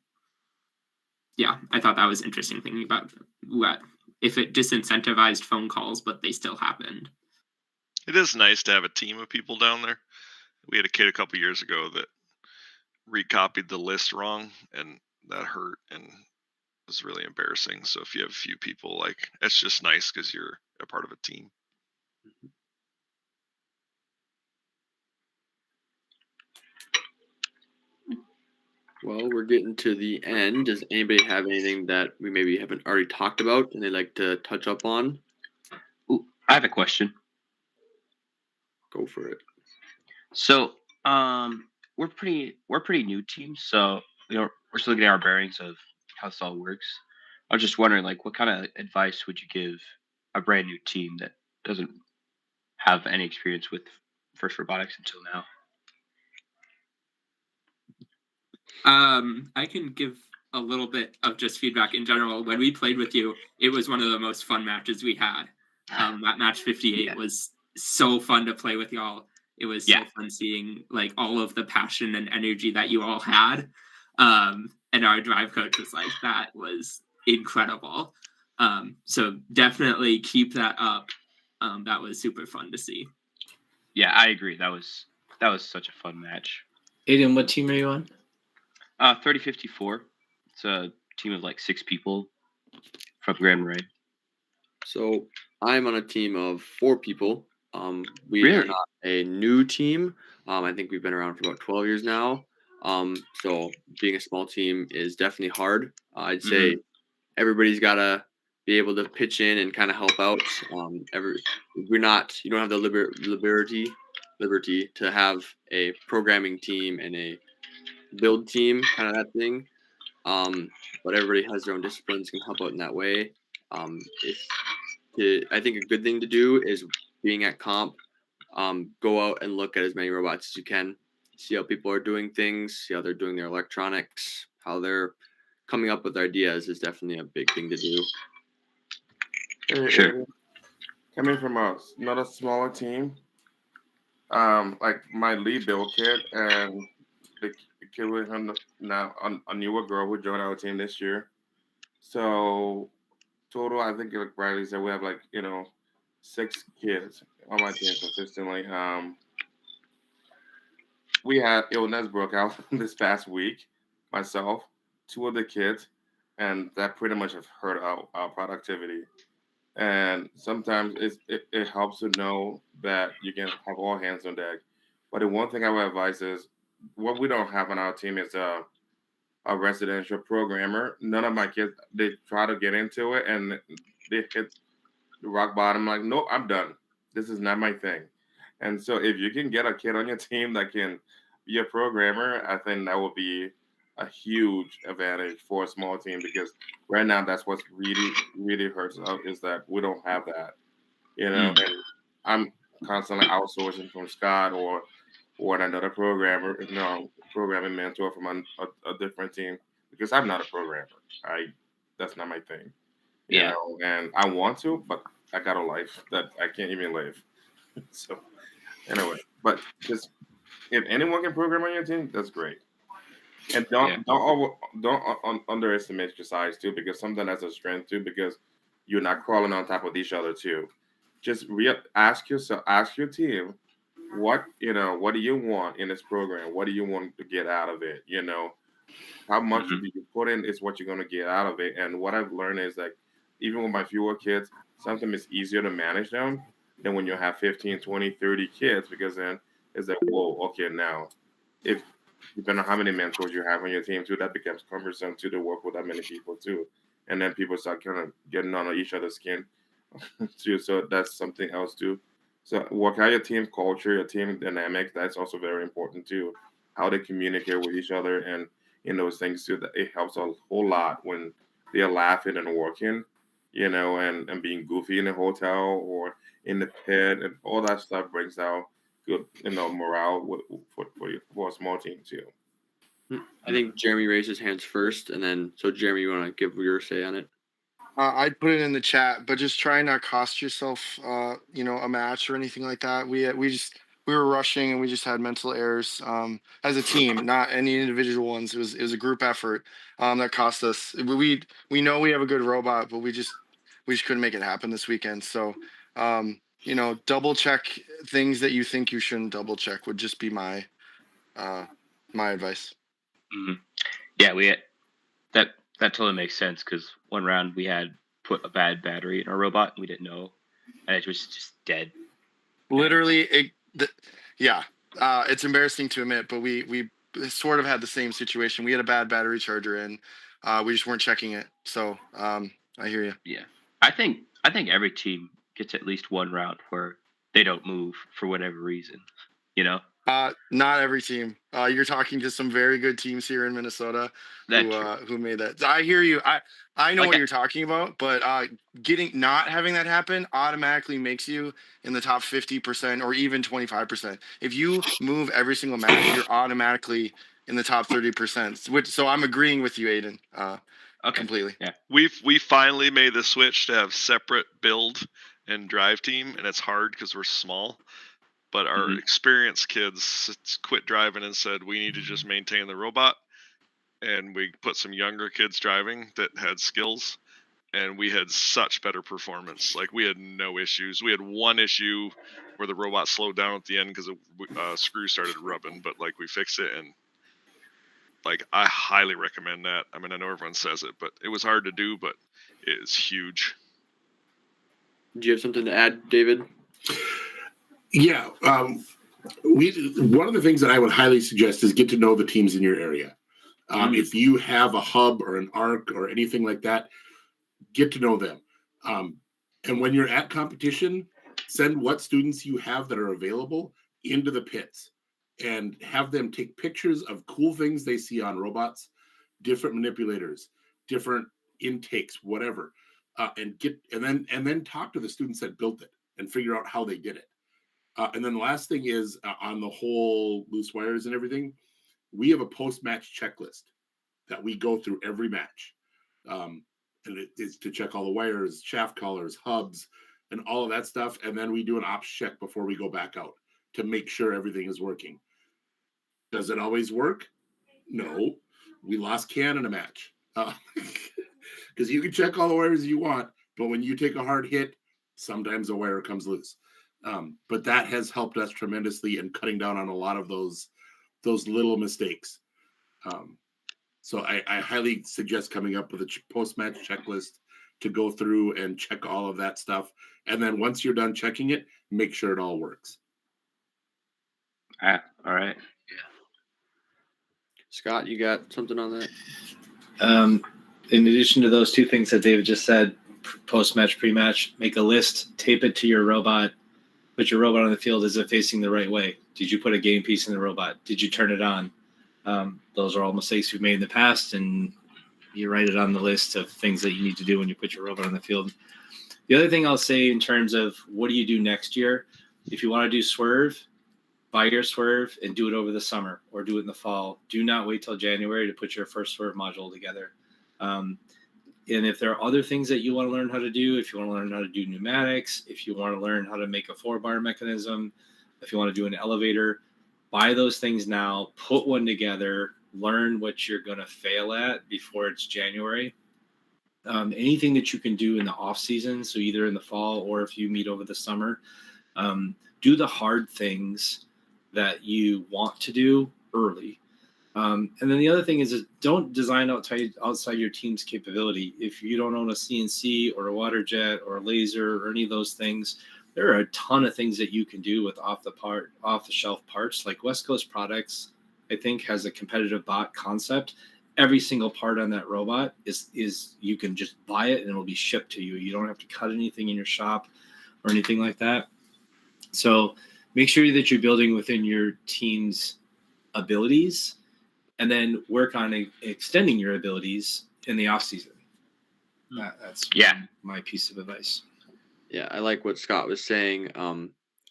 yeah, I thought that was interesting, thinking about what if it disincentivized phone calls, but they still happened. It is nice to have a team of people down there. We had a kid a couple years ago that recopied the list wrong, and that hurt and was really embarrassing. So if you have a few people, like, it's just nice because you're a part of a team. Well, we're getting to the end. Does anybody have anything that we maybe haven't already talked about and they'd like to touch up on? Ooh, I have a question. Go for it. So, we're pretty new team, so we're still getting our bearings of how this all works. I was just wondering, like, what kind of advice would you give a brand new team that doesn't have any experience with FIRST Robotics until now? I can give a little bit of just feedback in general. When we played with you, it was one of the most fun matches we had. That match 58 was so fun to play with y'all. It was so fun seeing like all of the passion and energy that you all had. And our drive coach was like, that was incredible. So definitely keep that up. That was super fun to see. Yeah, I agree. That was such a fun match. Aiden, what team are you on? 3054. It's a team of like 6 people from Grand Marais. So I'm on a team of 4 people. We Really? are not a new team. I think we've been around for about 12 years now. So being a small team is definitely hard. I'd say everybody's got to be able to pitch in and kind of help out. You don't have the liberty to have a programming team and a build team, kind of that thing. But everybody has their own disciplines, can help out in that way. I think a good thing to do is, being at comp, go out and look at as many robots as you can. See how people are doing things, see how they're doing their electronics, how they're coming up with ideas is definitely a big thing to do. Sure. Coming from not a smaller team, like my lead build kit and the kid with him now, a newer girl who joined our team this year. So total, I think like Riley said, we have like 6 kids on my team consistently. We had illness broke out this past week, myself, 2 of the kids, and that pretty much have hurt our productivity. And sometimes it helps to know that you can have all hands on deck. But the one thing I would advise is what we don't have on our team is a residential programmer. None of my kids, they try to get into it and they hit the rock bottom like, nope, I'm done. This is not my thing. And so if you can get a kid on your team that can be a programmer, I think that will be a huge advantage for a small team because right now that's what's really, really hurts us is that we don't have that. And I'm constantly outsourcing from Scott or another programmer, programming mentor from a different team because I'm not a programmer. That's not my thing. And I want to, but I got a life that I can't even live. So anyway, but just if anyone can program on your team, that's great. And don't underestimate your size too, because something that's a strength too, because you're not crawling on top of each other too. Just ask your team, what do you want in this program? What do you want to get out of it? How much do you put in is what you're going to get out of it. And what I've learned is that even with my fewer kids, sometimes it's easier to manage them than when you have 15, 20, 30 kids, because then it's like, whoa, okay, now if depending on how many mentors you have on your team too, that becomes cumbersome too to work with that many people too. And then people start kind of getting on each other's skin too. So that's something else too. So work out your team culture, your team dynamics, that's also very important too. How they communicate with each other and in those things too, that it helps a whole lot when they're laughing and working, and being goofy in the hotel or in the pit and all that stuff brings out good, morale for a small team too. I think Jeremy raised his hands first, and then so Jeremy, you want to give your say on it? I'd put it in the chat, but just try not cost yourself, a match or anything like that. We were rushing and we just had mental errors as a team, not any individual ones. It was a group effort that cost us. We know we have a good robot, but we just couldn't make it happen this weekend. So double check things that you think you shouldn't double check would just be my advice. Yeah, we had, that totally makes sense because one round we had put a bad battery in our robot and we didn't know, and it was just dead. Literally, it's embarrassing to admit, but we sort of had the same situation. We had a bad battery charger and we just weren't checking it. So I hear you. Yeah, I think every team gets at least one round where they don't move for whatever reason. Not every team. You're talking to some very good teams here in Minnesota who made that. I hear you. I know what you're talking about, but not having that happen automatically makes you in the top 50% or even 25%. If you move every single match, you're automatically in the top 30%. So I'm agreeing with you, Aiden. Completely. Yeah. We finally made the switch to have separate build and drive team, and it's hard because we're small. But our experienced kids quit driving and said, we need to just maintain the robot. And we put some younger kids driving that had skills. And we had such better performance. Like, we had no issues. We had one issue where the robot slowed down at the end because a screw started rubbing. But, we fixed it. And, I highly recommend that. I mean, I know everyone says it, but it was hard to do, but it is huge. Do you have something to add, David? Yeah, one of the things that I would highly suggest is get to know the teams in your area. If you have a hub or an arc or anything like that, get to know them. And when you're at competition, send what students you have that are available into the pits and have them take pictures of cool things they see on robots, different manipulators, different intakes, whatever, and then talk to the students that built it and figure out how they did it. And then the last thing is on the whole loose wires and everything, we have a post-match checklist that we go through every match. And it is to check all the wires, shaft collars, hubs, and all of that stuff. And then we do an ops check before we go back out to make sure everything is working. Does it always work? No, we lost Canada match. Because you can check all the wires you want, but when you take a hard hit, sometimes a wire comes loose. But that has helped us tremendously in cutting down on a lot of those little mistakes. So I highly suggest coming up with a post-match checklist to go through and check all of that stuff. And then once you're done checking it, make sure it all works. All right. Scott, you got something on that? In addition to those two things that David just said, post-match, pre-match, make a list, tape it to your robot, put your robot on the field as if facing the right way. Did you put a game piece in the robot? Did you turn it on? Those are all mistakes we've made in the past, and you write it on the list of things that you need to do when you put your robot on the field. The other thing I'll say in terms of what do you do next year, if you want to do swerve, buy your swerve and do it over the summer or do it in the fall. Do not wait till January to put your first swerve module together. And if there are other things that you want to learn how to do, if you want to learn how to do pneumatics, if you want to learn how to make a 4-bar mechanism, if you want to do an elevator, buy those things now, put one together, learn what you're going to fail at before it's January. Anything that you can do in the off season, so either in the fall or if you meet over the summer, do the hard things that you want to do early. And then the other thing is don't design outside your team's capability. If you don't own a CNC or a water jet or a laser or any of those things, there are a ton of things that you can do with off-the-shelf parts. Like West Coast Products, I think, has a competitive bot concept. Every single part on that robot is you can just buy it and it'll be shipped to you. You don't have to cut anything in your shop or anything like that. So make sure that you're building within your team's abilities and then work on extending your abilities in the off season. That's my piece of advice. Yeah, I like what Scott was saying.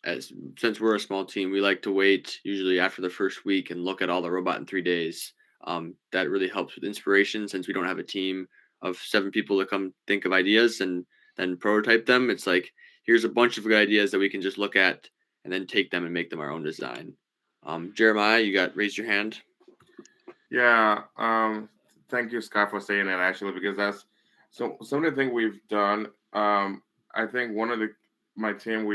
Since we're a small team, we like to wait usually after the first week and look at all the robot in 3 days. That really helps with inspiration since we don't have a team of 7 people to come think of ideas and then prototype them. It's like, here's a bunch of good ideas that we can just look at and then take them and make them our own design. Jeremiah, you got raised your hand. Yeah. Thank you, Scott, for saying that actually, because that's some of the things we've done. I think one of my team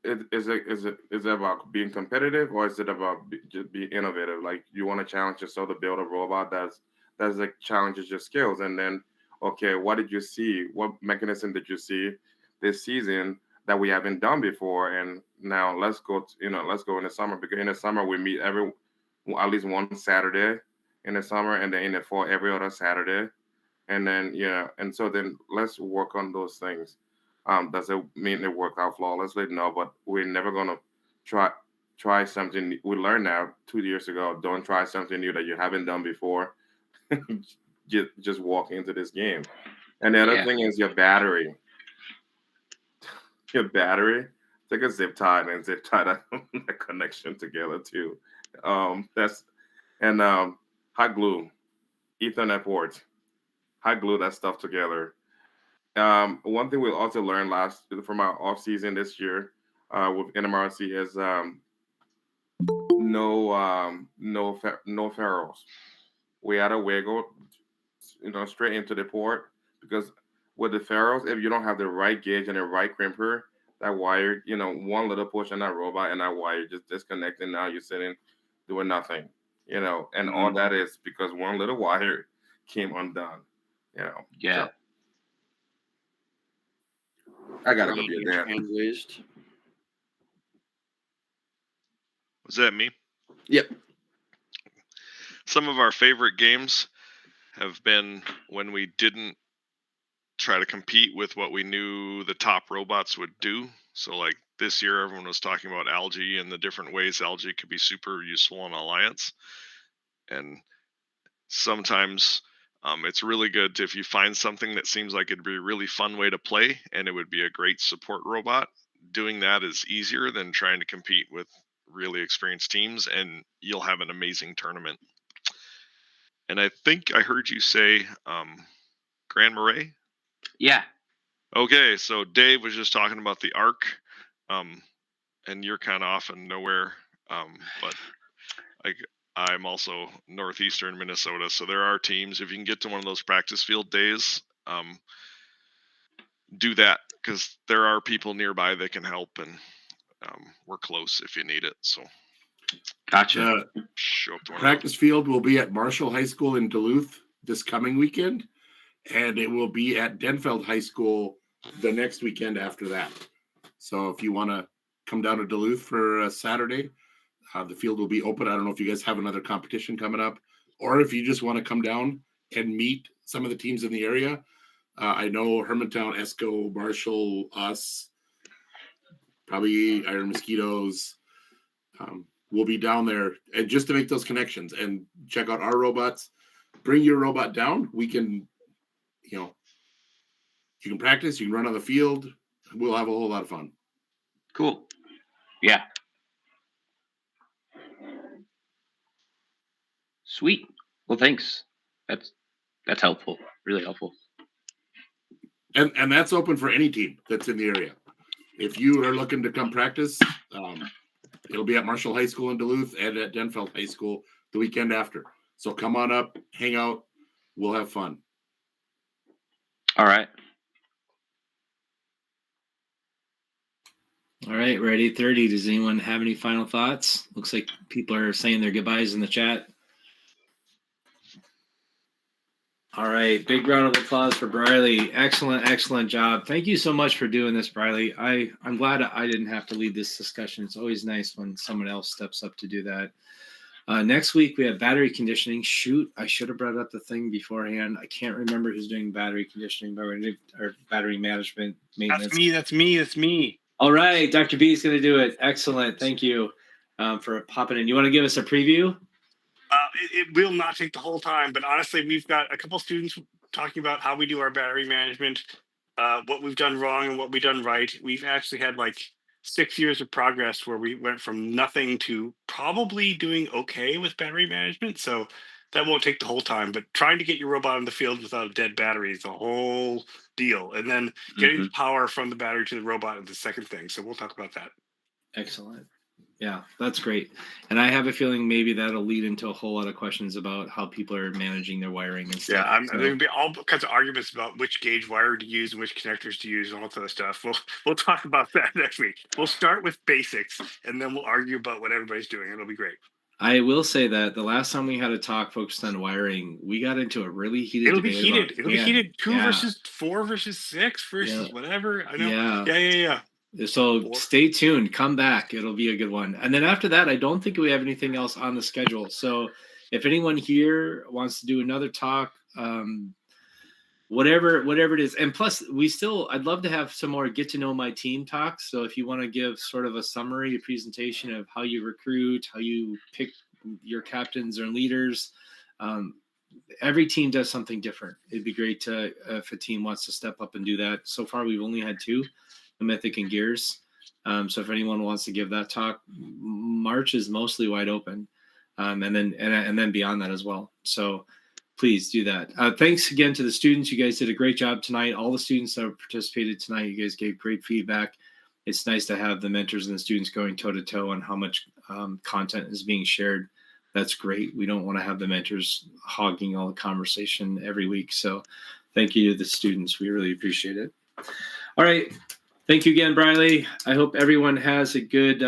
is it about being competitive or is it about just being innovative? Like you want to challenge yourself to build a robot that's like challenges your skills, and then okay, what did you see? What mechanism did you see this season that we haven't done before? And now let's go in the summer, because in the summer we meet at least one Saturday in the summer, and then in the fall every other Saturday. And then, and so then let's work on those things. Does it mean it work out flawlessly? No, but we're never going to try something. We learned now 2 years ago, don't try something new that you haven't done before. just walk into this game. And the other thing is your battery. Your battery, take a zip tie and zip tie that connection together too. Hot glue, Ethernet ports. Hot glue that stuff together. One thing we also learned from our off season this year with NMRC is no ferrules. We had to wiggle, straight into the port, because with the ferrules, if you don't have the right gauge and the right crimper, that wire, one little push on that robot and that wire just disconnected. Now you're sitting doing nothing, and all that is because one little wire came undone. Yeah. So, I gotta go get that. Hand raised. Was that me? Yep. Some of our favorite games have been when we didn't try to compete with what we knew the top robots would do. So like this year, everyone was talking about algae and the different ways algae could be super useful in Alliance. And sometimes it's really good if you find something that seems like it'd be a really fun way to play and it would be a great support robot. Doing that is easier than trying to compete with really experienced teams, and you'll have an amazing tournament. And I think I heard you say Grand Marais? Yeah. Okay, so Dave was just talking about the ARC, and you're kind of off in nowhere. But I'm also northeastern Minnesota, so there are teams. If you can get to one of those practice field days, do that, because there are people nearby that can help, and we're close if you need it. So Gotcha. show up to one of Practice field will be at Marshall High School in Duluth this coming weekend, and it will be at Denfeld High School the next weekend after that. So if you want to come down to Duluth for Saturday, the field will be open. I don't know if you guys have another competition coming up, or if you just want to come down and meet some of the teams in the area. I know Hermantown, Esco, Marshall, us, probably Iron Mosquitoes. We'll be down there, and just to make those connections and check out our robots. Bring your robot down. We can, you can practice, you can run on the field. We'll have a whole lot of fun. Cool. Yeah. Sweet. Well, thanks. That's helpful. Really helpful. And that's open for any team that's in the area. If you are looking to come practice, it'll be at Marshall High School in Duluth and at Denfeld High School the weekend after. So come on up, hang out. We'll have fun. All right. All right, we're at 8:30. Does anyone have any final thoughts? Looks like people are saying their goodbyes in the chat. All right, big round of applause for Briley. Excellent job. Thank you so much for doing this, Briley. I'm glad I didn't have to lead this discussion. It's always nice when someone else steps up to do that. Next week, we have battery conditioning. Shoot, I should have brought up the thing beforehand. I can't remember who's doing battery conditioning, or battery management, maintenance. That's me. All right, Dr. B is going to do it. Excellent. Thank you for popping in. You want to give us a preview? It will not take the whole time, but honestly, we've got a couple students talking about how we do our battery management, what we've done wrong and what we've done right. We've actually had like 6 years of progress where we went from nothing to probably doing okay with battery management. So that won't take the whole time, but trying to get your robot in the field without a dead battery is the whole deal. And then getting the power from the battery to the robot is the second thing. So we'll talk about that. Excellent. Yeah, that's great. And I have a feeling maybe that'll lead into a whole lot of questions about how people are managing their wiring and stuff. Yeah, there'll be all kinds of arguments about which gauge wire to use and which connectors to use and all that other stuff. We'll talk about that next week. We'll start with basics and then we'll argue about what everybody's doing. It'll be great. I will say that the last time we had a talk focused on wiring, we got into a really heated It'll be debate heated. about- It'll be heated 2 versus 4 versus 6 versus whatever. I know. Yeah. So stay tuned. Come back. It'll be a good one. And then after that, I don't think we have anything else on the schedule. So if anyone here wants to do another talk, whatever it is, and plus I'd love to have some more get to know my team talks. So if you want to give sort of a summary, a presentation of how you recruit, how you pick your captains or leaders, every team does something different. It'd be great to if a team wants to step up and do that. So far, we've only had 2. Mythic and Gears. So if anyone wants to give that talk, March is mostly wide open, and then beyond that as well. So please do that. Thanks again to the students. You guys did a great job tonight. All the students that participated tonight, you guys gave great feedback. It's nice to have the mentors and the students going toe to toe on how much content is being shared. That's great. We don't want to have the mentors hogging all the conversation every week. So thank you to the students. We really appreciate it. All right. Thank you again, Briley. I hope everyone has a good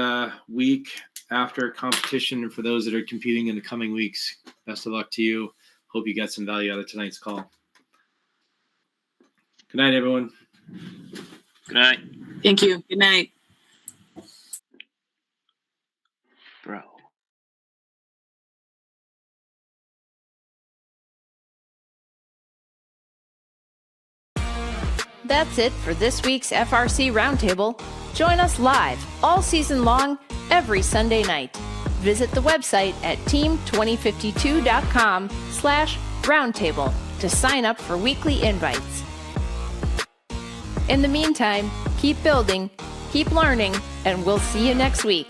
week after competition. And for those that are competing in the coming weeks, best of luck to you. Hope you got some value out of tonight's call. Good night, everyone. Good night. Thank you. Good night. Bro. That's it for this week's FRC Roundtable. Join us live all season long, every Sunday night. Visit the website at team2052.com/roundtable to sign up for weekly invites. In the meantime, keep building, keep learning, and we'll see you next week.